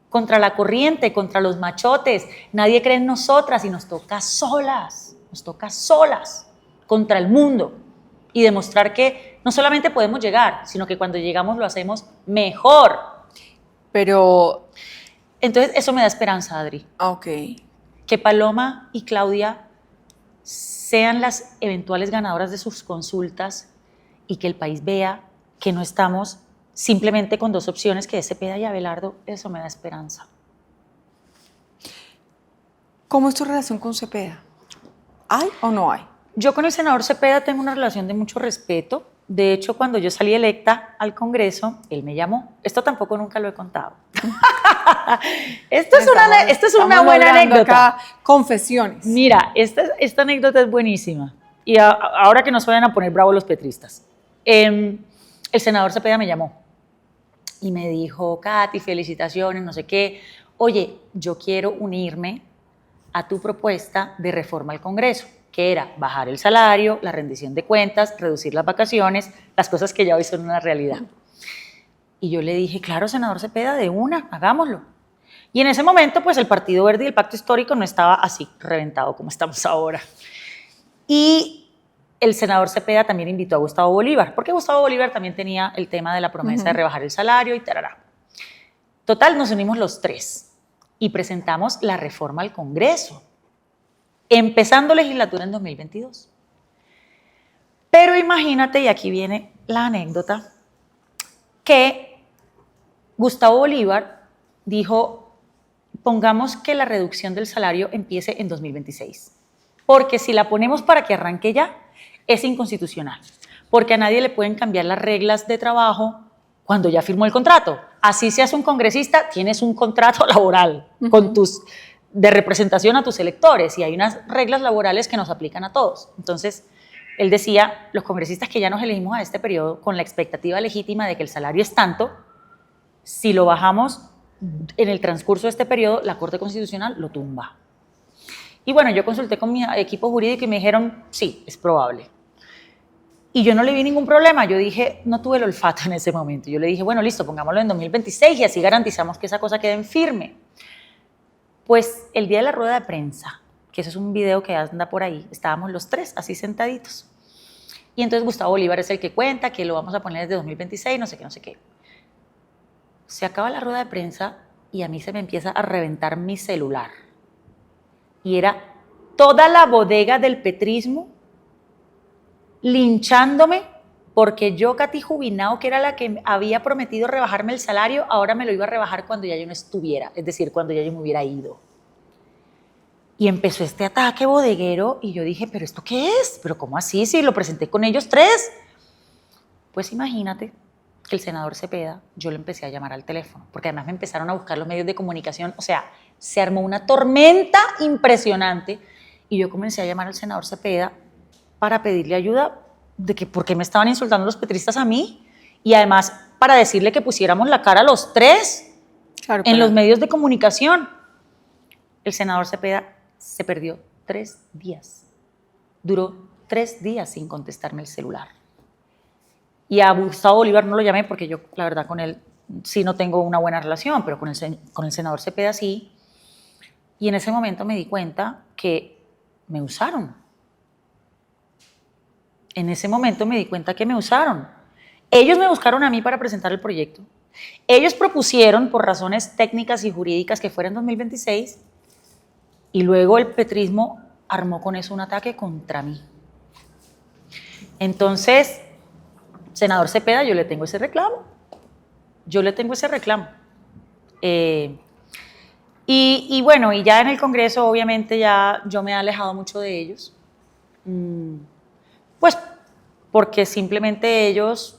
contra la corriente, contra los machotes. Nadie cree en nosotras y nos toca solas contra el mundo, y demostrar que no solamente podemos llegar, sino que cuando llegamos lo hacemos mejor. Pero entonces eso me da esperanza, Adri. Ok. Que Paloma y Claudia sean las eventuales ganadoras de sus consultas y que el país vea que no estamos simplemente con dos opciones, que es Cepeda y Abelardo. Eso me da esperanza. ¿Cómo es tu relación con Cepeda? ¿Hay o no hay? Yo con el senador Cepeda tengo una relación de mucho respeto. De hecho, cuando yo salí electa al Congreso, él me llamó. Esto tampoco nunca lo he contado. Esto es una buena anécdota. Acá confesiones. Mira, esta anécdota es buenísima. Y ahora que no se vayan a poner bravos los petristas. El senador Cepeda me llamó y me dijo, Katy, felicitaciones, no sé qué. Oye, yo quiero unirme a tu propuesta de reforma al Congreso, que era bajar el salario, la rendición de cuentas, reducir las vacaciones, las cosas que ya hoy son una realidad. Y yo le dije, claro, senador Cepeda, de una, hagámoslo. Y en ese momento, pues el Partido Verde y el Pacto Histórico no estaba así reventado como estamos ahora. Y el senador Cepeda también invitó a Gustavo Bolívar, porque Gustavo Bolívar también tenía el tema de la promesa de rebajar el salario y tarará. Total, nos unimos los tres y presentamos la reforma al Congreso, empezando legislatura en 2022. Pero imagínate, y aquí viene la anécdota, que Gustavo Bolívar dijo, pongamos que la reducción del salario empiece en 2026, porque si la ponemos para que arranque ya, es inconstitucional, porque a nadie le pueden cambiar las reglas de trabajo cuando ya firmó el contrato. Así seas un congresista, tienes un contrato laboral con de representación a tus electores y hay unas reglas laborales que nos aplican a todos. Entonces, él decía, los congresistas que ya nos elegimos a este periodo con la expectativa legítima de que el salario es tanto, si lo bajamos en el transcurso de este periodo, la Corte Constitucional lo tumba. Y bueno, yo consulté con mi equipo jurídico y me dijeron, sí, es probable. Y yo no le vi ningún problema, yo dije, no tuve el olfato en ese momento. Yo le dije, bueno, listo, pongámoslo en 2026 y así garantizamos que esa cosa quede en firme. Pues el día de la rueda de prensa, que eso es un video que anda por ahí, estábamos los tres así sentaditos. Y entonces Gustavo Bolívar es el que cuenta que lo vamos a poner desde 2026, no sé qué, no sé qué. Se acaba la rueda de prensa y a mí se me empieza a reventar mi celular. Y era toda la bodega del petrismo linchándome porque yo, Katy Jubinao, que era la que había prometido rebajarme el salario, ahora me lo iba a rebajar cuando ya yo no estuviera, es decir, cuando ya yo me hubiera ido. Y empezó este ataque bodeguero y yo dije, ¿pero esto qué es? ¿Pero cómo así? Si lo presenté con ellos tres. Pues imagínate que el senador Cepeda, yo le empecé a llamar al teléfono, porque además me empezaron a buscar los medios de comunicación, o sea, se armó una tormenta impresionante y yo comencé a llamar al senador Cepeda para pedirle ayuda de que por qué me estaban insultando los petristas a mí y además para decirle que pusiéramos la cara a los tres en los medios de comunicación. El senador Cepeda se perdió 3 días. Duró 3 días sin contestarme el celular. Y a Gustavo Bolívar no lo llamé porque yo, la verdad, con él sí no tengo una buena relación, pero con el senador Cepeda sí. Y en ese momento me di cuenta que me usaron. En ese momento me di cuenta que me usaron. Ellos me buscaron a mí para presentar el proyecto. Ellos propusieron, por razones técnicas y jurídicas, que fuera en 2026, y luego el petrismo armó con eso un ataque contra mí. Entonces, senador Cepeda, yo le tengo ese reclamo. Y bueno, y ya en el Congreso, obviamente, ya yo me he alejado mucho de ellos. Pues porque simplemente ellos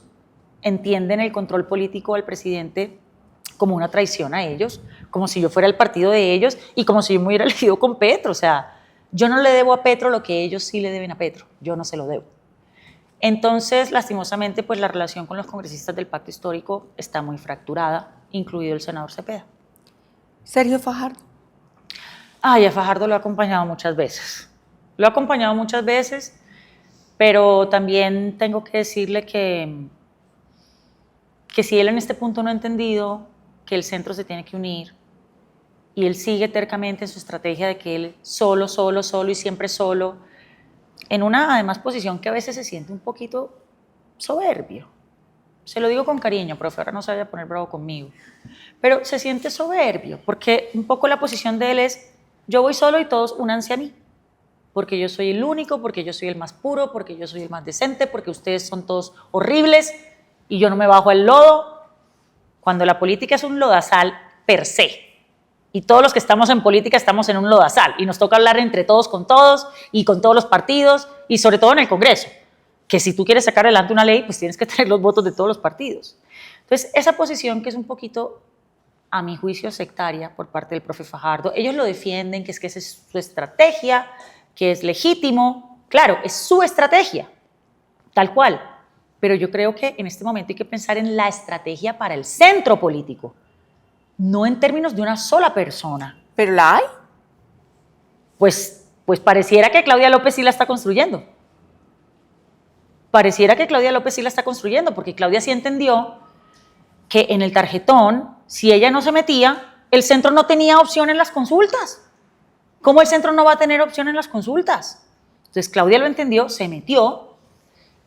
entienden el control político del presidente como una traición a ellos, como si yo fuera el partido de ellos y como si yo me hubiera elegido con Petro. O sea, yo no le debo a Petro lo que ellos sí le deben a Petro, yo no se lo debo. Entonces, lastimosamente, pues la relación con los congresistas del Pacto Histórico está muy fracturada, incluido el senador Cepeda. Sergio Fajardo. Ay, a Fajardo lo he acompañado muchas veces. Pero también tengo que decirle que si él en este punto no ha entendido que el centro se tiene que unir y él sigue tercamente en su estrategia de que él solo y siempre solo, en una además posición que a veces se siente un poquito soberbio. Se lo digo con cariño, profe, ahora no se vaya a poner bravo conmigo. Pero se siente soberbio porque un poco la posición de él es yo voy solo y todos únanse a mí. Porque yo soy el único, porque yo soy el más puro, porque yo soy el más decente, porque ustedes son todos horribles y yo no me bajo al lodo, cuando la política es un lodazal per se. Y todos los que estamos en política estamos en un lodazal y nos toca hablar entre todos y con todos los partidos y sobre todo en el Congreso, que si tú quieres sacar adelante una ley, pues tienes que tener los votos de todos los partidos. Entonces, esa posición que es un poquito, a mi juicio, sectaria por parte del profe Fajardo, ellos lo defienden, que esa es su estrategia, que es legítimo. Claro, es su estrategia, tal cual. Pero yo creo que en este momento hay que pensar en la estrategia para el centro político, no en términos de una sola persona. ¿Pero la hay? Pues pareciera que Claudia López sí la está construyendo. Pareciera que Claudia López sí la está construyendo, porque Claudia sí entendió que en el tarjetón, si ella no se metía, el centro no tenía opción en las consultas. ¿Cómo el centro no va a tener opción en las consultas? Entonces Claudia lo entendió, se metió,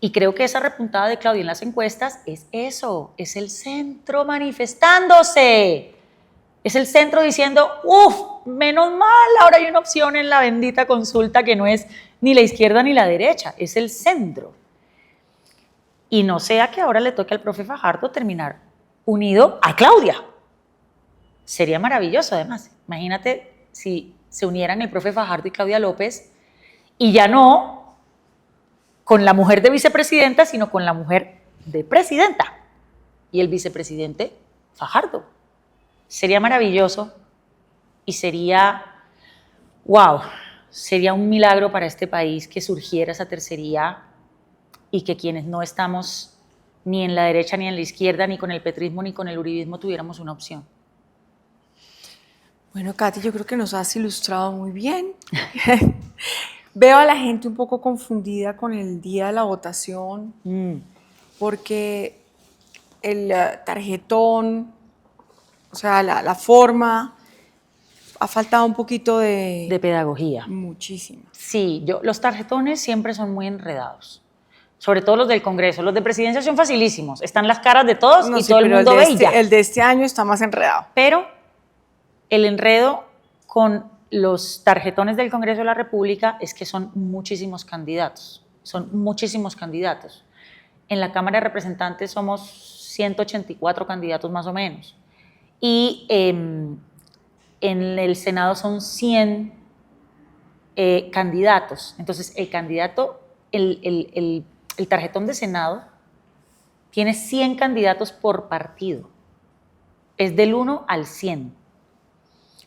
y creo que esa repuntada de Claudia en las encuestas es eso, es el centro manifestándose. Es el centro diciendo, menos mal, ahora hay una opción en la bendita consulta que no es ni la izquierda ni la derecha, es el centro. Y no sea que ahora le toque al profe Fajardo terminar unido a Claudia. Sería maravilloso, además. Imagínate si se unieran el profe Fajardo y Claudia López, y ya no con la mujer de vicepresidenta, sino con la mujer de presidenta. Y el vicepresidente Fajardo. Sería maravilloso y sería, sería un milagro para este país que surgiera esa tercería y que quienes no estamos ni en la derecha ni en la izquierda, ni con el petrismo ni con el uribismo, tuviéramos una opción. Bueno, Katy, yo creo que nos has ilustrado muy bien. Veo a la gente un poco confundida con el día de la votación, porque el tarjetón, o sea, la forma, ha faltado un poquito de pedagogía. Muchísimo. Sí, los tarjetones siempre son muy enredados, sobre todo los del Congreso. Los de presidencia son facilísimos, están las caras de todos y todo el mundo ve y ya. El de este año está más enredado. Pero el enredo con los tarjetones del Congreso de la República es que son muchísimos candidatos, En la Cámara de Representantes somos 184 candidatos más o menos. Y en el Senado son 100 candidatos. Entonces, el candidato, el tarjetón de Senado tiene 100 candidatos por partido. Es del 1 al 100.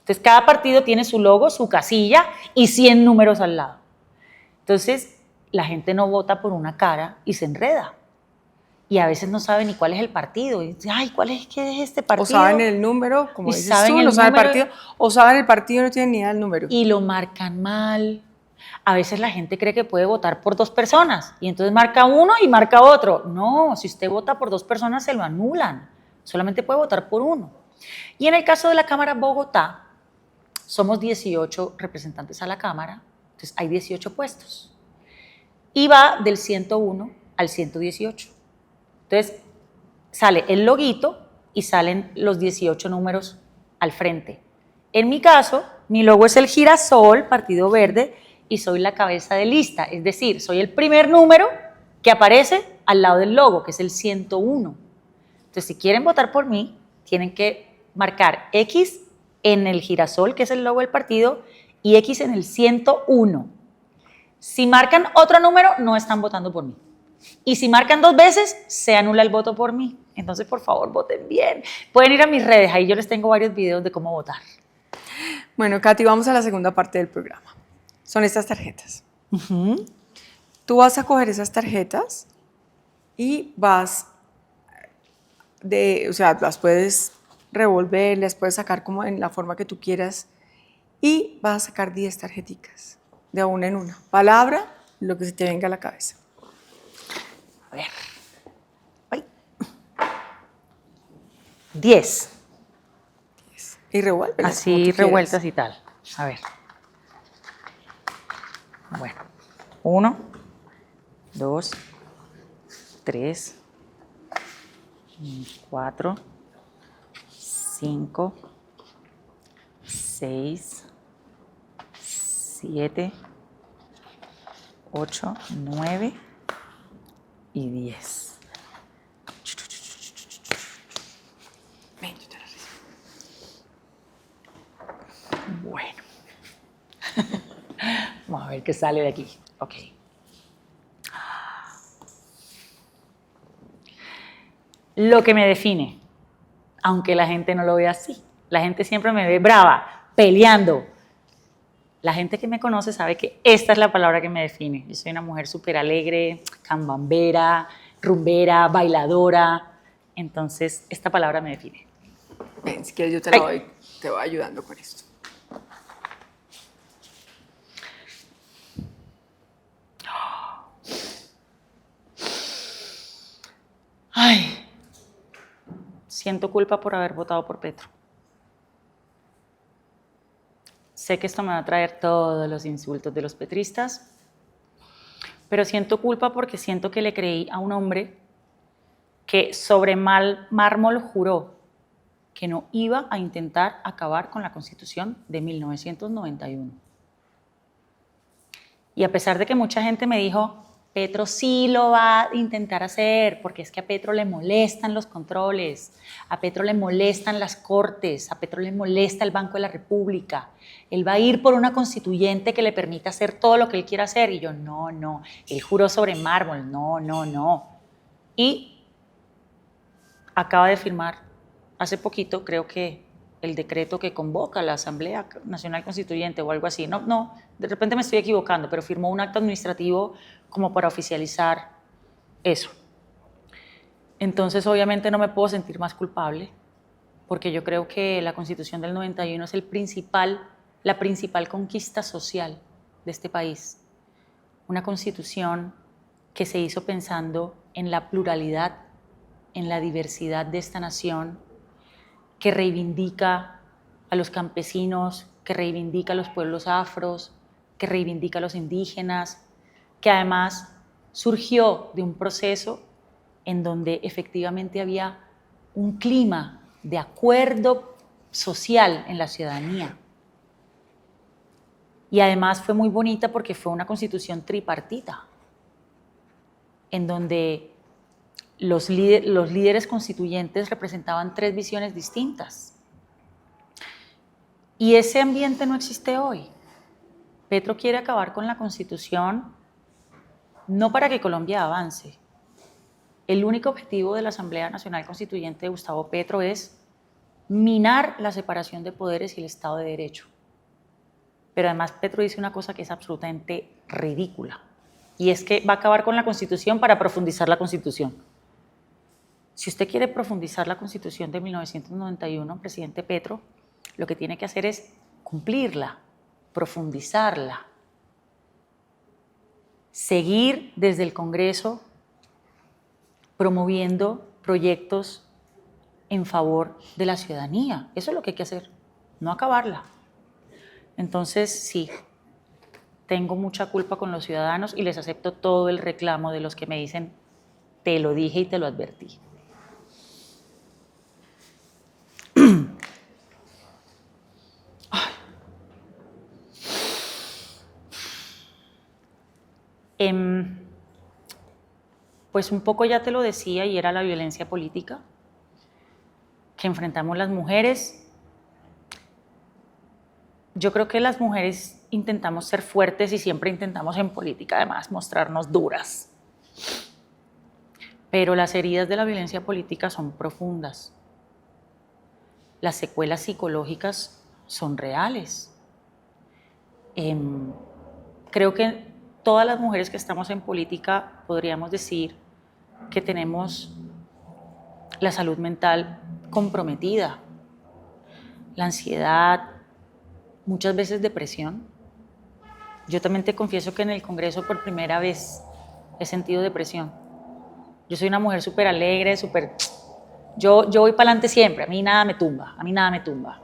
Entonces, cada partido tiene su logo, su casilla y 100 números al lado. Entonces, la gente no vota por una cara y se enreda. Y a veces no sabe ni cuál es el partido. Y dice, ¿cuál es este partido? O saben el número, como dices tú, no saben el partido. O saben el partido y no tienen ni idea del número. Y lo marcan mal. A veces la gente cree que puede votar por 2 personas. Y entonces marca uno y marca otro. No, si usted vota por 2 personas, se lo anulan. Solamente puede votar por uno. Y en el caso de la Cámara Bogotá, somos 18 representantes a la Cámara. Entonces hay 18 puestos. Y va del 101 al 118. Entonces, sale el loguito y salen los 18 números al frente. En mi caso, mi logo es el girasol, Partido Verde, y soy la cabeza de lista. Es decir, soy el primer número que aparece al lado del logo, que es el 101. Entonces, si quieren votar por mí, tienen que marcar X en el girasol, que es el logo del partido, y X en el 101. Si marcan otro número, no están votando por mí. Y si marcan 2 veces, se anula el voto por mí. Entonces, por favor, voten bien. Pueden ir a mis redes, ahí yo les tengo varios videos de cómo votar. Bueno, Katy, vamos a la segunda parte del programa. Son estas tarjetas. Tú vas a coger esas tarjetas y las puedes revolver, las puedes sacar como en la forma que tú quieras y vas a sacar 10 tarjeticas, de una en una. Palabra, lo que se te venga a la cabeza. A ver. 10. Y revuélvelas. Así revueltas y tal. A ver. Bueno. 1, 2, 3, 4, 5, 6, 7, 8, 9 y 10. A ver qué sale de aquí. Ok. Lo que me define, aunque la gente no lo vea así. La gente siempre me ve brava, peleando. La gente que me conoce sabe que esta es la palabra que me define. Yo soy una mujer súper alegre, cambambera, rumbera, bailadora. Entonces, esta palabra me define. Ven, si quieres yo te voy ayudando con esto. Ay, siento culpa por haber votado por Petro. Sé que esto me va a traer todos los insultos de los petristas, pero siento culpa porque siento que le creí a un hombre que sobre mármol juró que no iba a intentar acabar con la Constitución de 1991. Y a pesar de que mucha gente me dijo, Petro sí lo va a intentar hacer, porque es que a Petro le molestan los controles, a Petro le molestan las cortes, a Petro le molesta el Banco de la República, él va a ir por una constituyente que le permita hacer todo lo que él quiera hacer. Y yo, no, él juró sobre mármol, no. Y acaba de firmar hace poquito, creo que el decreto que convoca a la Asamblea Nacional Constituyente o algo así. No, de repente me estoy equivocando, pero firmó un acto administrativo como para oficializar eso. Entonces, obviamente no me puedo sentir más culpable, porque yo creo que la Constitución del 91 es la principal conquista social de este país. Una Constitución que se hizo pensando en la pluralidad, en la diversidad de esta nación, que reivindica a los campesinos, que reivindica a los pueblos afros, que reivindica a los indígenas, que además surgió de un proceso en donde efectivamente había un clima de acuerdo social en la ciudadanía. Y además fue muy bonita porque fue una constitución tripartita, en donde los líderes constituyentes representaban 3 visiones distintas. Y ese ambiente no existe hoy. Petro quiere acabar con la Constitución no para que Colombia avance. El único objetivo de la Asamblea Nacional Constituyente de Gustavo Petro es minar la separación de poderes y el Estado de Derecho. Pero además Petro dice una cosa que es absolutamente ridícula, y es que va a acabar con la Constitución para profundizar la Constitución. Si usted quiere profundizar la Constitución de 1991, presidente Petro, lo que tiene que hacer es cumplirla, profundizarla, seguir desde el Congreso promoviendo proyectos en favor de la ciudadanía. Eso es lo que hay que hacer, no acabarla. Entonces, sí, tengo mucha culpa con los ciudadanos y les acepto todo el reclamo de los que me dicen, te lo dije y te lo advertí. Pues un poco ya te lo decía, y era la violencia política que enfrentamos las mujeres. Yo creo que las mujeres intentamos ser fuertes y siempre intentamos en política además mostrarnos duras. Pero las heridas de la violencia política son profundas. Las secuelas psicológicas son reales. Creo que todas las mujeres que estamos en política podríamos decir que tenemos la salud mental comprometida, la ansiedad, muchas veces depresión. Yo también te confieso que en el Congreso por primera vez he sentido depresión. Yo soy una mujer súper alegre, Yo voy para adelante siempre, a mí nada me tumba.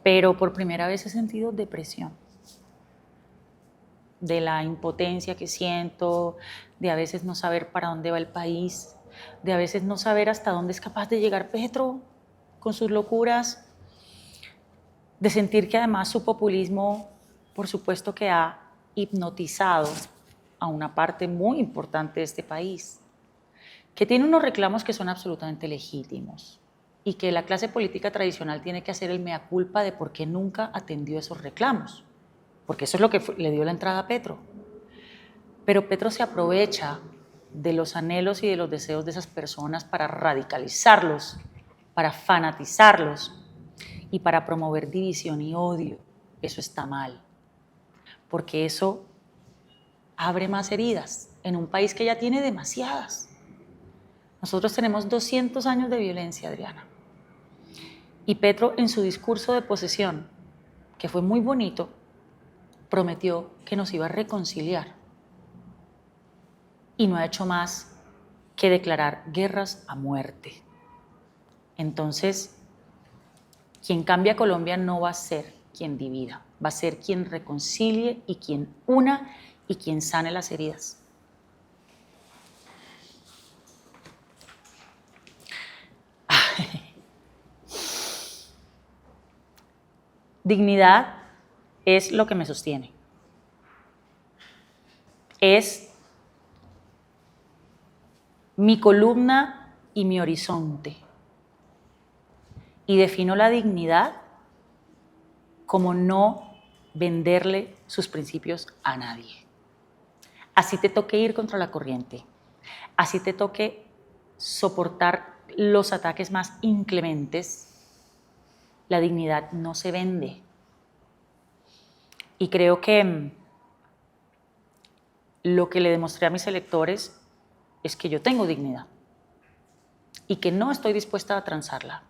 Pero por primera vez he sentido depresión. De la impotencia que siento, de a veces no saber para dónde va el país, de a veces no saber hasta dónde es capaz de llegar Petro con sus locuras, de sentir que además su populismo, por supuesto que ha hipnotizado a una parte muy importante de este país, que tiene unos reclamos que son absolutamente legítimos y que la clase política tradicional tiene que hacer el mea culpa de por qué nunca atendió esos reclamos. porque eso es lo que le dio la entrada a Petro. Pero Petro se aprovecha de los anhelos y de los deseos de esas personas para radicalizarlos, para fanatizarlos y para promover división y odio. Eso está mal, porque eso abre más heridas en un país que ya tiene demasiadas. Nosotros tenemos 200 años de violencia, Adriana. Y Petro, en su discurso de posesión, que fue muy bonito, prometió que nos iba a reconciliar. Y no ha hecho más que declarar guerras a muerte. Entonces, quien cambia a Colombia no va a ser quien divida, va a ser quien reconcilie y quien una y quien sane las heridas. Dignidad es lo que me sostiene. Es mi columna y mi horizonte. Y defino la dignidad como no venderle sus principios a nadie. Así te toque ir contra la corriente, así te toque soportar los ataques más inclementes, la dignidad no se vende. Y creo que lo que le demostré a mis electores es que yo tengo dignidad y que no estoy dispuesta a transarla.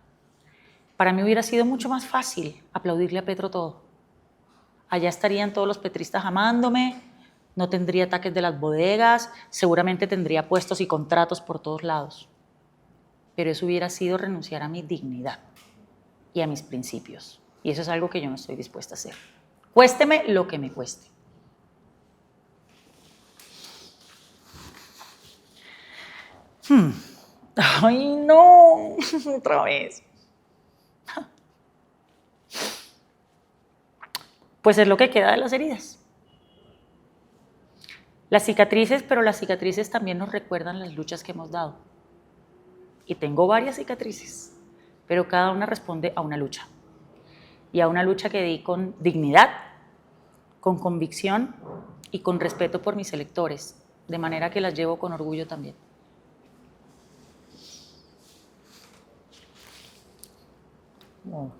Para mí hubiera sido mucho más fácil aplaudirle a Petro todo. Allá estarían todos los petristas amándome, no tendría ataques de las bodegas, seguramente tendría puestos y contratos por todos lados. Pero eso hubiera sido renunciar a mi dignidad y a mis principios. Y eso es algo que yo no estoy dispuesta a hacer. Cuésteme lo que me cueste. Ay, no, otra vez. Pues es lo que queda de las heridas. Las cicatrices, pero las cicatrices también nos recuerdan las luchas que hemos dado. Y tengo varias cicatrices, pero cada una responde a una lucha. Y a una lucha que di con dignidad, con convicción y con respeto por mis electores, de manera que las llevo con orgullo también. Oh.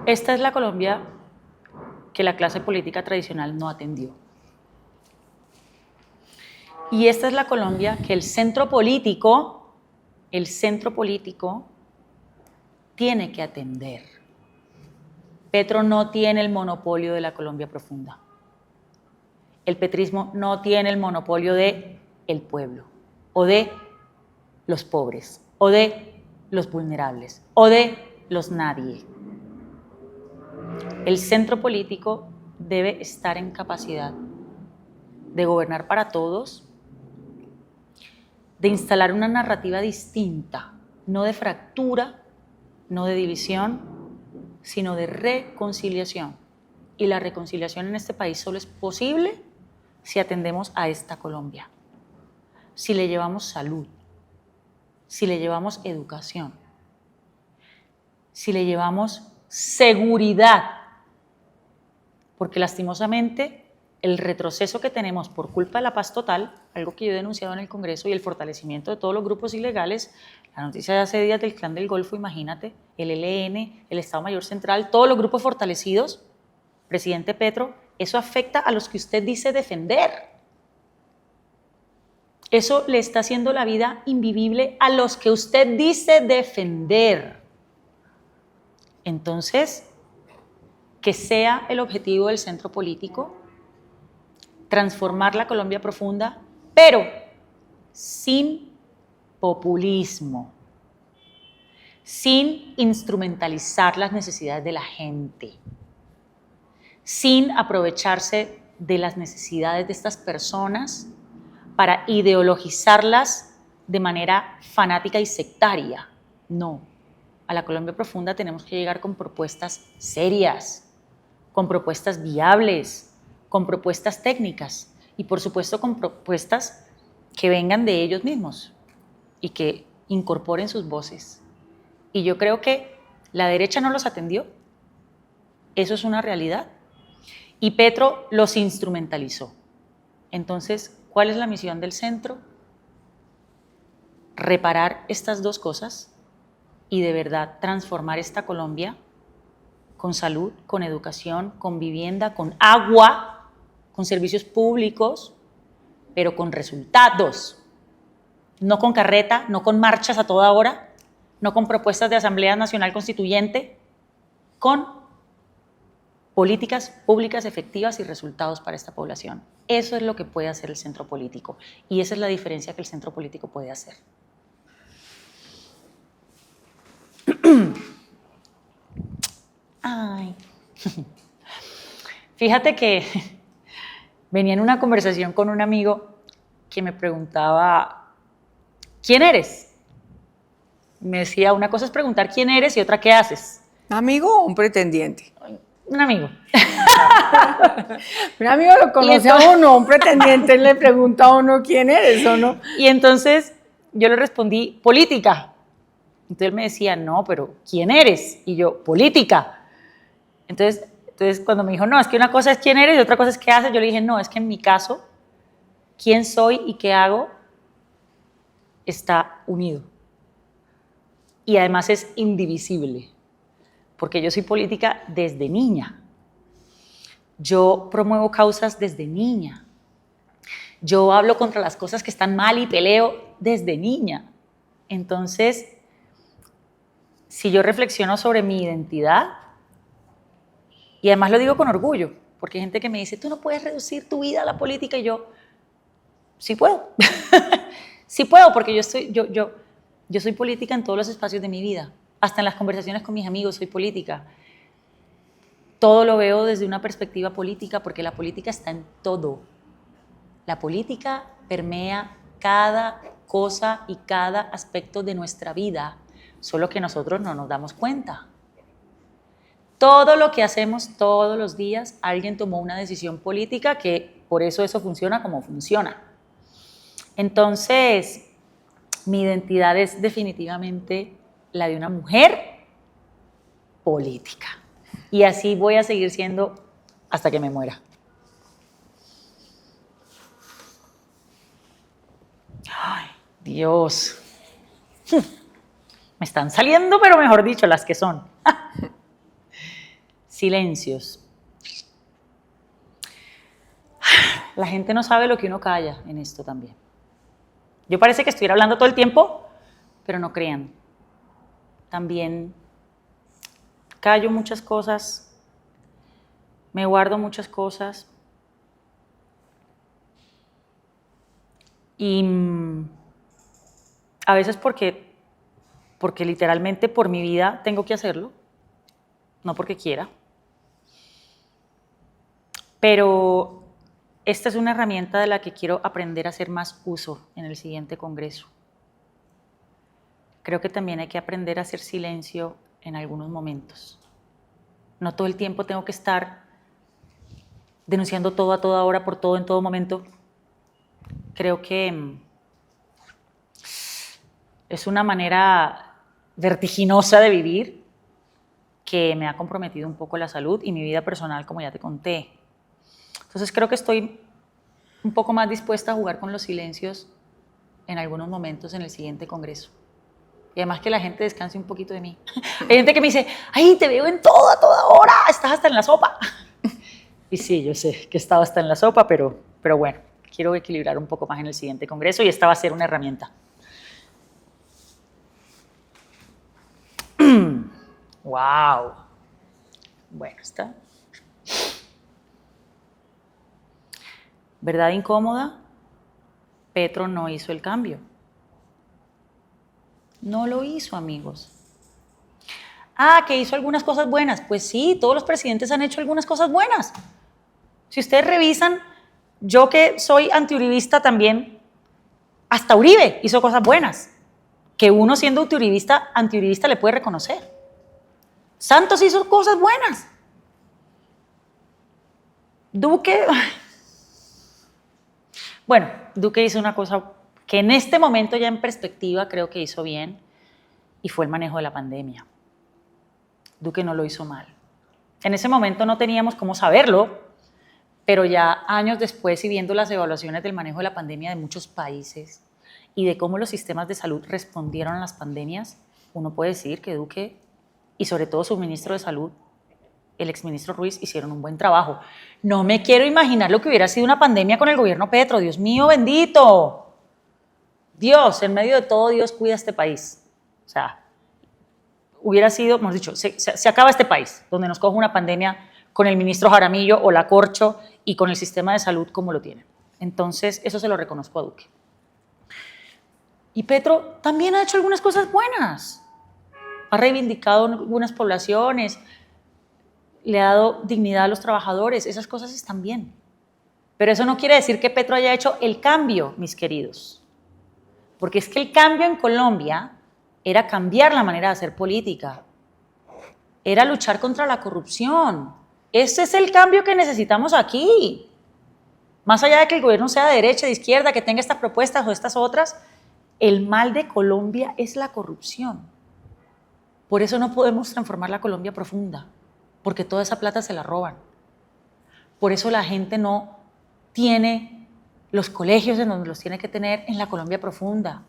Esta es la Colombia que la clase política tradicional no atendió. Y esta es la Colombia que el centro político tiene que atender. Petro no tiene el monopolio de la Colombia profunda. El petrismo no tiene el monopolio de el pueblo, o de los pobres, o de los vulnerables, o de los nadie. El centro político debe estar en capacidad de gobernar para todos, de instalar una narrativa distinta, no de fractura, no de división, sino de reconciliación. Y la reconciliación en este país solo es posible si atendemos a esta Colombia, si le llevamos salud, si le llevamos educación, si le llevamos seguridad, porque lastimosamente el retroceso que tenemos por culpa de la paz total, algo que yo he denunciado en el Congreso, y el fortalecimiento de todos los grupos ilegales, la noticia de hace días del Clan del Golfo, imagínate, el ELN, el Estado Mayor Central, todos los grupos fortalecidos, presidente Petro, eso afecta a los que usted dice defender. Eso le está haciendo la vida invivible a los que usted dice defender. Entonces, que sea el objetivo del centro político transformar la Colombia profunda, pero sin populismo, sin instrumentalizar las necesidades de la gente, sin aprovecharse de las necesidades de estas personas para ideologizarlas de manera fanática y sectaria. No, a la Colombia profunda tenemos que llegar con propuestas serias, con propuestas viables, con propuestas técnicas y por supuesto con propuestas que vengan de ellos mismos y que incorporen sus voces. Y yo creo que la derecha no los atendió. Eso es una realidad. Y Petro los instrumentalizó. Entonces, ¿cuál es la misión del centro? Reparar estas dos cosas y de verdad transformar esta Colombia con salud, con educación, con vivienda, con agua, con servicios públicos, pero con resultados. No con carreta, no con marchas a toda hora, no con propuestas de Asamblea Nacional Constituyente, con políticas públicas efectivas y resultados para esta población. Eso es lo que puede hacer el centro político y esa es la diferencia que el centro político puede hacer. Ay. Fíjate que venía en una conversación con un amigo que me preguntaba, ¿quién eres? Me decía, una cosa es preguntar quién eres y otra qué haces. ¿Un amigo o un pretendiente? Un amigo. Un amigo lo conoce a uno, un pretendiente le pregunta a uno quién eres o no. Y entonces yo le respondí, política. Entonces él me decía, no, pero ¿quién eres? Y yo, política. Entonces cuando me dijo, no, es que una cosa es quién eres y otra cosa es qué haces, yo le dije, no, es que en mi caso, quién soy y qué hago está unido. Y además es indivisible, porque yo soy política desde niña. Yo promuevo causas desde niña. Yo hablo contra las cosas que están mal y peleo desde niña. Entonces, si yo reflexiono sobre mi identidad, y además lo digo con orgullo, porque hay gente que me dice, tú no puedes reducir tu vida a la política, y yo, sí puedo. Sí puedo, porque yo soy política en todos los espacios de mi vida. Hasta en las conversaciones con mis amigos soy política. Todo lo veo desde una perspectiva política, porque la política está en todo. La política permea cada cosa y cada aspecto de nuestra vida, solo que nosotros no nos damos cuenta. Todo lo que hacemos todos los días, alguien tomó una decisión política que por eso funciona como funciona. Entonces, mi identidad es definitivamente la de una mujer política. Y así voy a seguir siendo hasta que me muera. Ay, Dios. Me están saliendo, pero mejor dicho, las que son. Silencios. La gente no sabe lo que uno calla en esto también. Yo parece que estuviera hablando todo el tiempo, pero no crean. También callo muchas cosas, me guardo muchas cosas y a veces porque literalmente por mi vida tengo que hacerlo, no porque quiera. Pero esta es una herramienta de la que quiero aprender a hacer más uso en el siguiente congreso. Creo que también hay que aprender a hacer silencio en algunos momentos. No todo el tiempo tengo que estar denunciando todo a toda hora, por todo, en todo momento. Creo que es una manera vertiginosa de vivir que me ha comprometido un poco la salud y mi vida personal, como ya te conté. Entonces creo que estoy un poco más dispuesta a jugar con los silencios en algunos momentos en el siguiente congreso. Y además que la gente descanse un poquito de mí. Hay gente que me dice, ay, te veo en todo, a toda hora, estás hasta en la sopa. Y sí, yo sé que he estado hasta en la sopa, pero bueno, quiero equilibrar un poco más en el siguiente congreso y esta va a ser una herramienta. ¡Wow! Bueno, está. ¿Verdad incómoda? Petro no hizo el cambio. No lo hizo, amigos. Ah, que hizo algunas cosas buenas. Pues sí, todos los presidentes han hecho algunas cosas buenas. Si ustedes revisan, yo que soy antiuribista también, hasta Uribe hizo cosas buenas, que uno siendo antiuribista le puede reconocer. Santos hizo cosas buenas. Duque... Bueno, Duque hizo una cosa que en este momento ya en perspectiva creo que hizo bien y fue el manejo de la pandemia. Duque no lo hizo mal. En ese momento no teníamos cómo saberlo, pero ya años después y viendo las evaluaciones del manejo de la pandemia de muchos países y de cómo los sistemas de salud respondieron a las pandemias, uno puede decir que Duque y sobre todo su ministro de Salud, el exministro Ruiz, hicieron un buen trabajo. No me quiero imaginar lo que hubiera sido una pandemia con el gobierno Petro. Dios mío, bendito. Dios, en medio de todo, Dios cuida a este país. O sea, hubiera sido, hemos dicho, se acaba este país, donde nos coge una pandemia con el ministro Jaramillo o la Corcho y con el sistema de salud como lo tiene. Entonces, eso se lo reconozco a Duque. Y Petro también ha hecho algunas cosas buenas. Ha reivindicado algunas poblaciones, le ha dado dignidad a los trabajadores, esas cosas están bien. Pero eso no quiere decir que Petro haya hecho el cambio, mis queridos. Porque es que el cambio en Colombia era cambiar la manera de hacer política, era luchar contra la corrupción. Ese es el cambio que necesitamos aquí. Más allá de que el gobierno sea de derecha, de izquierda, que tenga estas propuestas o estas otras, el mal de Colombia es la corrupción. Por eso no podemos transformar la Colombia profunda, porque toda esa plata se la roban. Por eso la gente no tiene los colegios en donde los tiene que tener en la Colombia profunda.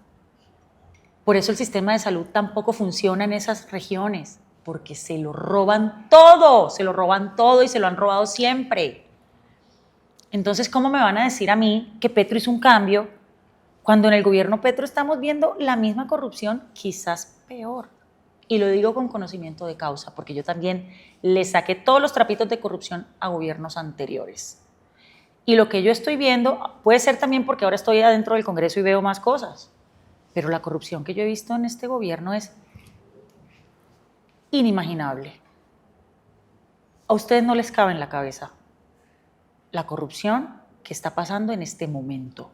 Por eso el sistema de salud tampoco funciona en esas regiones, porque se lo roban todo y se lo han robado siempre. Entonces, ¿cómo me van a decir a mí que Petro hizo un cambio cuando en el gobierno Petro estamos viendo la misma corrupción, quizás peor? Y lo digo con conocimiento de causa, porque yo también le saqué todos los trapitos de corrupción a gobiernos anteriores. Y lo que yo estoy viendo, puede ser también porque ahora estoy adentro del Congreso y veo más cosas, pero la corrupción que yo he visto en este gobierno es inimaginable. A ustedes no les cabe en la cabeza la corrupción que está pasando en este momento,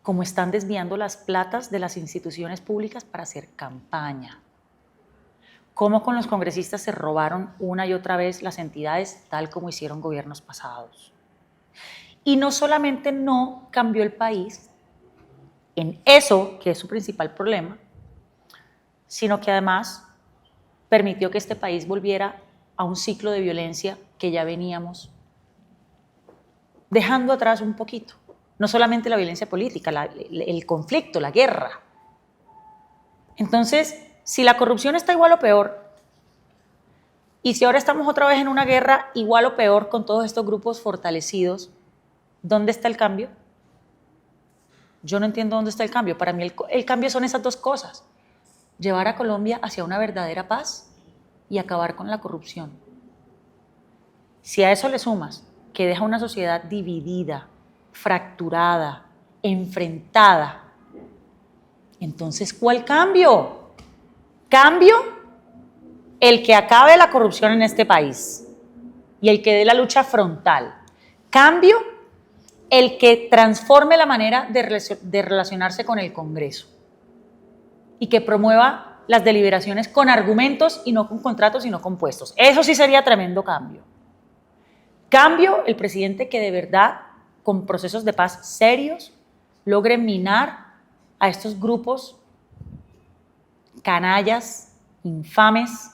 como están desviando las platas de las instituciones públicas para hacer campaña, cómo con los congresistas se robaron una y otra vez las entidades tal como hicieron gobiernos pasados. Y no solamente no cambió el país en eso, que es su principal problema, sino que además permitió que este país volviera a un ciclo de violencia que ya veníamos dejando atrás un poquito. No solamente la violencia política, el conflicto, la guerra. Entonces, si la corrupción está igual o peor, y si ahora estamos otra vez en una guerra igual o peor con todos estos grupos fortalecidos, ¿dónde está el cambio? Yo no entiendo dónde está el cambio. Para mí el cambio son esas dos cosas. Llevar a Colombia hacia una verdadera paz y acabar con la corrupción. Si a eso le sumas que deja una sociedad dividida, fracturada, enfrentada, entonces, ¿cuál cambio? Cambio el que acabe la corrupción en este país y el que dé la lucha frontal. Cambio el que transforme la manera de relacionarse con el Congreso y que promueva las deliberaciones con argumentos y no con contratos, sino con puestos. Eso sí sería tremendo cambio. Cambio el presidente que de verdad, con procesos de paz serios, logre minar a estos grupos canallas, infames,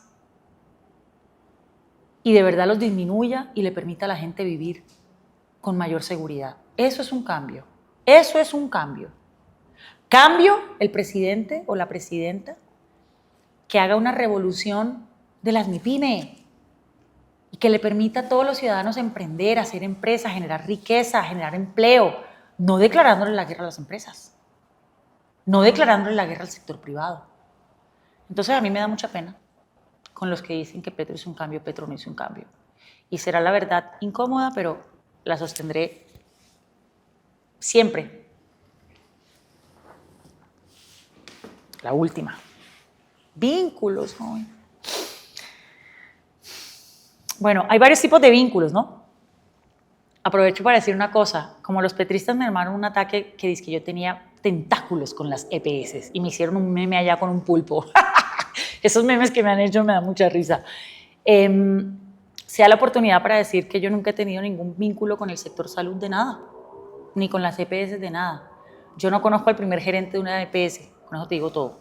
y de verdad los disminuya y le permita a la gente vivir con mayor seguridad. Eso es un cambio. Eso es un cambio. Cambio el presidente o la presidenta que haga una revolución de las MIPYME y que le permita a todos los ciudadanos emprender, hacer empresas, generar riqueza, generar empleo, no declarándole la guerra a las empresas, no declarándole la guerra al sector privado. Entonces a mí me da mucha pena con los que dicen que Petro hizo un cambio, Petro no hizo un cambio. Y será la verdad incómoda, pero la sostendré siempre. La última. Vínculos. ¿No? Bueno, hay varios tipos de vínculos, ¿no? Aprovecho para decir una cosa. Como los petristas me armaron un ataque que dice que yo tenía tentáculos con las EPS y me hicieron un meme allá con un pulpo. Esos memes que me han hecho me dan mucha risa. Se da la oportunidad para decir que yo nunca he tenido ningún vínculo con el sector salud de nada, ni con las EPS de nada. Yo no conozco al primer gerente de una EPS, con eso te digo todo.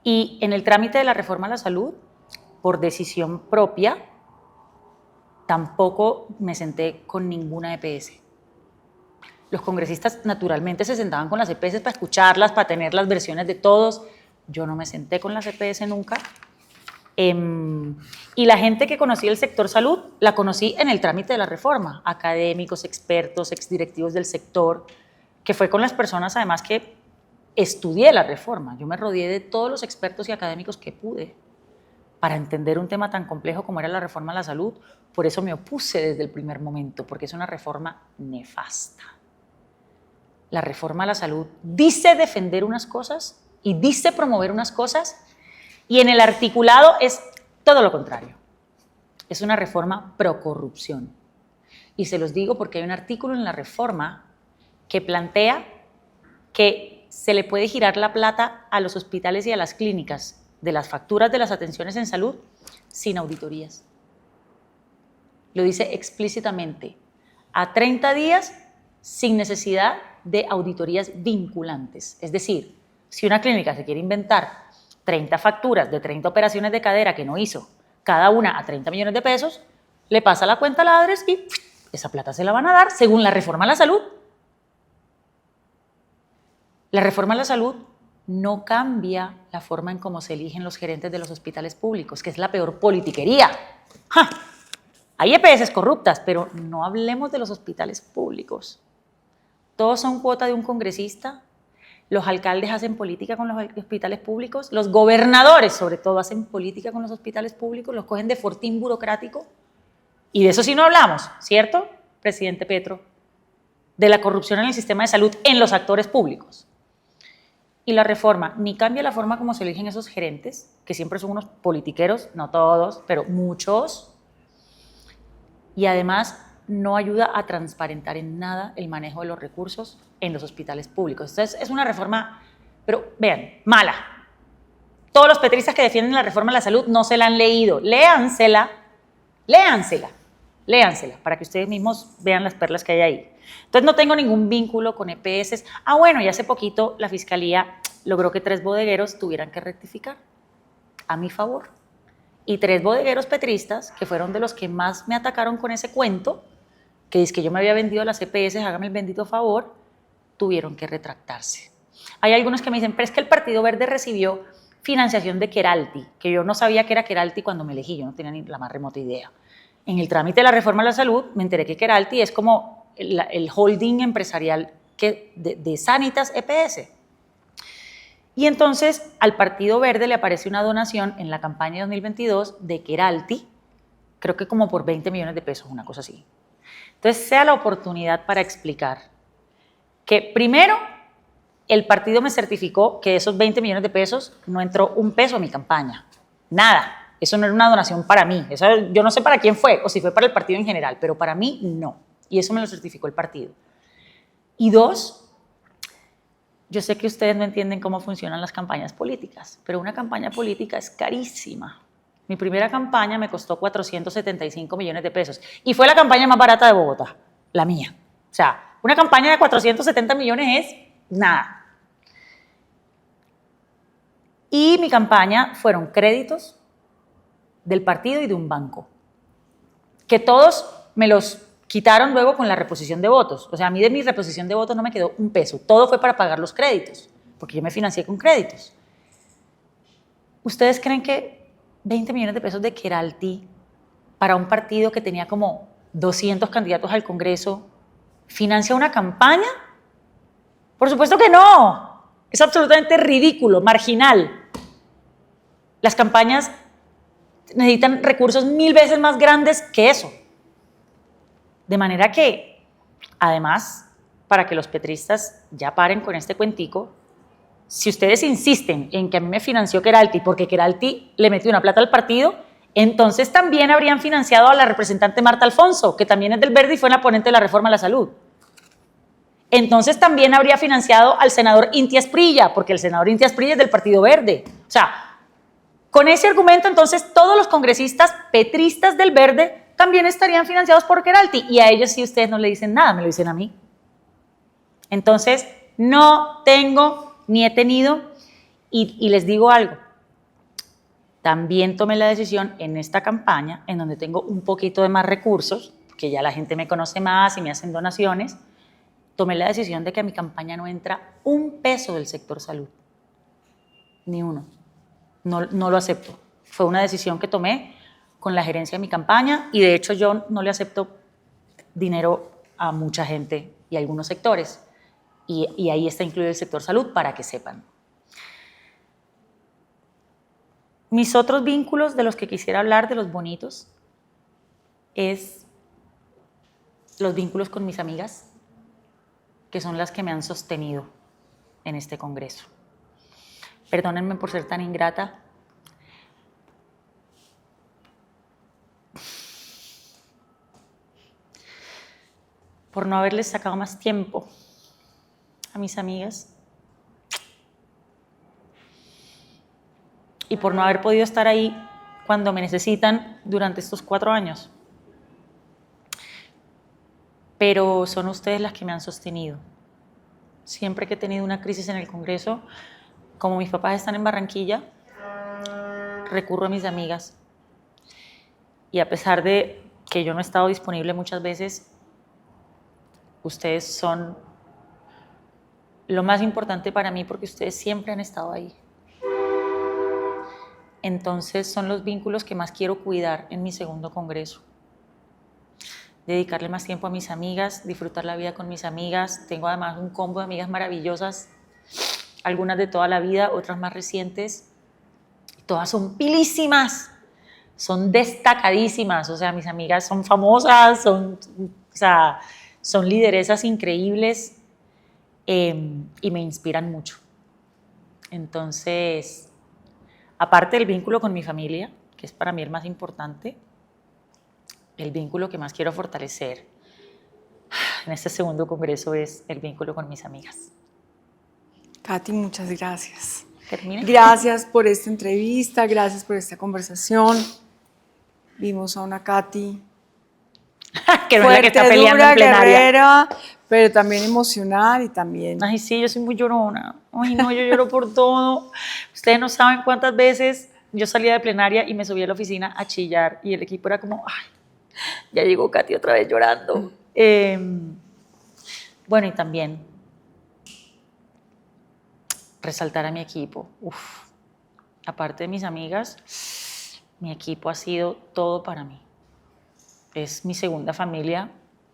Y en el trámite de la reforma a la salud, por decisión propia, tampoco me senté con ninguna EPS. Los congresistas naturalmente se sentaban con las EPS para escucharlas, para tener las versiones de todos. Yo no me senté con las EPS nunca. Y la gente que conocí del sector salud, la conocí en el trámite de la reforma. Académicos, expertos, exdirectivos del sector, que fue con las personas además que estudié la reforma. Yo me rodeé de todos los expertos y académicos que pude para entender un tema tan complejo como era la reforma a la salud. Por eso me opuse desde el primer momento, porque es una reforma nefasta. La reforma a la salud dice defender unas cosas y dice promover unas cosas, y en el articulado es todo lo contrario. Es una reforma pro corrupción. Y se los digo porque hay un artículo en la reforma que plantea que se le puede girar la plata a los hospitales y a las clínicas de las facturas de las atenciones en salud sin auditorías. Lo dice explícitamente, a 30 días sin necesidad de auditorías vinculantes. Es decir, si una clínica se quiere inventar 30 facturas de 30 operaciones de cadera que no hizo, cada una a 30 millones de pesos, le pasa la cuenta a la ADRES y esa plata se la van a dar según la reforma a la salud. La reforma a la salud no cambia la forma en cómo se eligen los gerentes de los hospitales públicos, que es la peor politiquería. ¡Ja! Hay EPS corruptas, pero no hablemos de los hospitales públicos. Todos son cuota de un congresista. Los alcaldes hacen política con los hospitales públicos. Los gobernadores, sobre todo, hacen política con los hospitales públicos. Los cogen de fortín burocrático. Y de eso sí no hablamos, ¿cierto, presidente Petro? De la corrupción en el sistema de salud en los actores públicos. Y la reforma ni cambia la forma como se eligen esos gerentes, que siempre son unos politiqueros, no todos, pero muchos. Y además no ayuda a transparentar en nada el manejo de los recursos en los hospitales públicos. Entonces es una reforma, pero vean, mala. Todos los petristas que defienden la reforma a la salud no se la han leído. Léansela para que ustedes mismos vean las perlas que hay ahí. Entonces no tengo ningún vínculo con EPS. Bueno, y hace poquito la Fiscalía logró que 3 bodegueros tuvieran que rectificar a mi favor. Y 3 bodegueros petristas, que fueron de los que más me atacaron con ese cuento, que dice que yo me había vendido las EPS, hágame el bendito favor, tuvieron que retractarse. Hay algunos que me dicen, pero es que el Partido Verde recibió financiación de Keralty, que yo no sabía que era Keralty cuando me elegí, yo no tenía ni la más remota idea. En el trámite de la reforma a la salud me enteré que Keralty es como el holding empresarial de Sanitas EPS. Y entonces al Partido Verde le aparece una donación en la campaña de 2022 de Keralty, creo que como por 20 millones de pesos, una cosa así. Entonces sea la oportunidad para explicar que primero el partido me certificó que de esos 20 millones de pesos no entró un peso a mi campaña, nada. Eso no era una donación para mí, eso yo no sé para quién fue o si fue para el partido en general, pero para mí no, y eso me lo certificó el partido. Y 2, yo sé que ustedes no entienden cómo funcionan las campañas políticas, pero una campaña política es carísima. Mi primera campaña me costó 475 millones de pesos y fue la campaña más barata de Bogotá, la mía. O sea, una campaña de 470 millones es nada. Y mi campaña fueron créditos del partido y de un banco, que todos me los quitaron luego con la reposición de votos. O sea, a mí de mi reposición de votos no me quedó un peso, todo fue para pagar los créditos, porque yo me financié con créditos. ¿Ustedes creen que 20 millones de pesos de Keralty para un partido que tenía como 200 candidatos al Congreso financia una campaña? Por supuesto que no, es absolutamente ridículo, marginal. Las campañas necesitan recursos 1000 veces más grandes que eso. De manera que, además, para que los petristas ya paren con este cuentico, si ustedes insisten en que a mí me financió Keralty porque Keralty le metió una plata al partido, entonces también habrían financiado a la representante Marta Alfonso, que también es del Verde y fue la ponente de la reforma a la salud. Entonces también habría financiado al senador Inti Asprilla, porque el senador Inti Asprilla es del Partido Verde. O sea, con ese argumento, entonces todos los congresistas petristas del Verde también estarían financiados por Keralty, y a ellos sí ustedes no le dicen nada, me lo dicen a mí. Entonces, no tengo ni he tenido, y les digo algo, También tomé la decisión en esta campaña, en donde tengo un poquito de más recursos, que ya la gente me conoce más y me hacen donaciones, tomé la decisión de que a mi campaña no entra un peso del sector salud, ni uno. No lo acepto. Fue una decisión que tomé con la gerencia de mi campaña y de hecho yo no le acepto dinero a mucha gente y a algunos sectores. Y ahí está incluido el sector salud para que sepan. Mis otros vínculos de los que quisiera hablar, de los bonitos, es los vínculos con mis amigas, que son las que me han sostenido en este congreso. Perdónenme por ser tan ingrata. Por no haberles sacado más tiempo a mis amigas. Y por no haber podido estar ahí cuando me necesitan durante estos 4 años. Pero son ustedes las que me han sostenido. Siempre que he tenido una crisis en el Congreso, como mis papás están en Barranquilla, recurro a mis amigas. Y a pesar de que yo no he estado disponible muchas veces, ustedes son lo más importante para mí porque ustedes siempre han estado ahí. Entonces son los vínculos que más quiero cuidar en mi segundo congreso. Dedicarle más tiempo a mis amigas, disfrutar la vida con mis amigas. Tengo además un combo de amigas maravillosas, algunas de toda la vida, otras más recientes. Todas son pilísimas, son destacadísimas. O sea, mis amigas son famosas, son lideresas increíbles y me inspiran mucho. Entonces, aparte del vínculo con mi familia, que es para mí el más importante, el vínculo que más quiero fortalecer en este segundo congreso es el vínculo con mis amigas. Katy, muchas gracias. ¿Termina? Gracias por esta entrevista, gracias por esta conversación. Vimos a una Katy que no es la que está peleando dura, en plenaria. guerrera, pero también emocional y también... Ay, sí, yo soy muy llorona. Ay, no, yo lloro por todo. Ustedes no saben cuántas veces yo salía de plenaria y me subía a la oficina a chillar y el equipo era como, ay, ya llegó Katy otra vez llorando. Bueno, y también resaltar a mi equipo. Uf. Aparte de mis amigas, mi equipo ha sido todo para mí. Es mi segunda familia,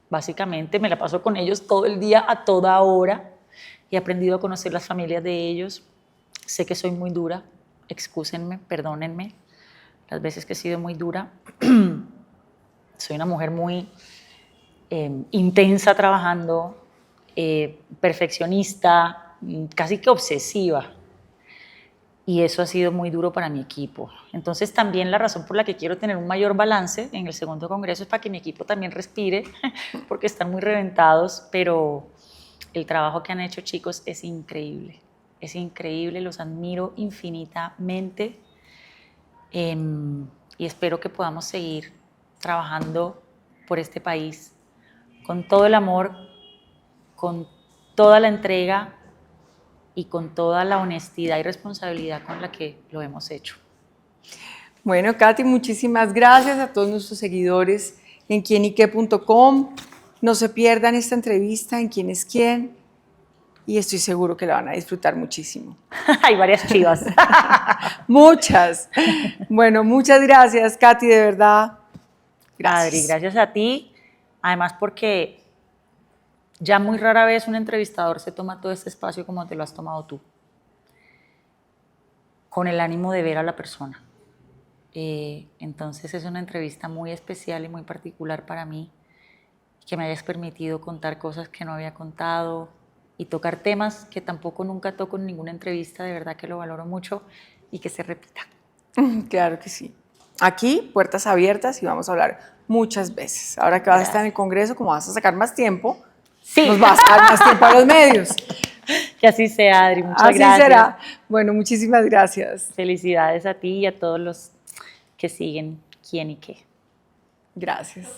básicamente. Me la paso con ellos todo el día, a toda hora. He aprendido a conocer las familias de ellos. Sé que soy muy dura. Excúsenme, perdónenme las veces que he sido muy dura. Soy una mujer muy intensa trabajando, perfeccionista, casi que obsesiva. Y eso ha sido muy duro para mi equipo. Entonces también la razón por la que quiero tener un mayor balance en el segundo congreso es para que mi equipo también respire, porque están muy reventados, pero el trabajo que han hecho, chicos, es increíble. Es increíble, los admiro infinitamente y espero que podamos seguir trabajando por este país con todo el amor, con toda la entrega y con toda la honestidad y responsabilidad con la que lo hemos hecho. Bueno, Katy, muchísimas gracias a todos nuestros seguidores en quienique.com. No se pierdan esta entrevista en Quién es Quién y estoy seguro que la van a disfrutar muchísimo. Hay varias chivas. Muchas. Bueno, muchas gracias, Katy, de verdad. Gracias. Adri, gracias a ti. Además porque ya muy rara vez un entrevistador se toma todo este espacio como te lo has tomado tú, con el ánimo de ver a la persona. Entonces es una entrevista muy especial y muy particular para mí, que me hayas permitido contar cosas que no había contado y tocar temas que tampoco nunca toco en ninguna entrevista, de verdad que lo valoro mucho y que se repita. Claro que sí. Aquí, puertas abiertas y vamos a hablar muchas veces. Ahora que vas a estar en el Congreso, como vas a sacar más tiempo, sí, nos va a sacar más tiempo a los medios. Que así sea, Adri. Muchas así gracias. Será. Bueno, muchísimas gracias. Felicidades a ti y a todos los que siguen Quién y Qué. Gracias.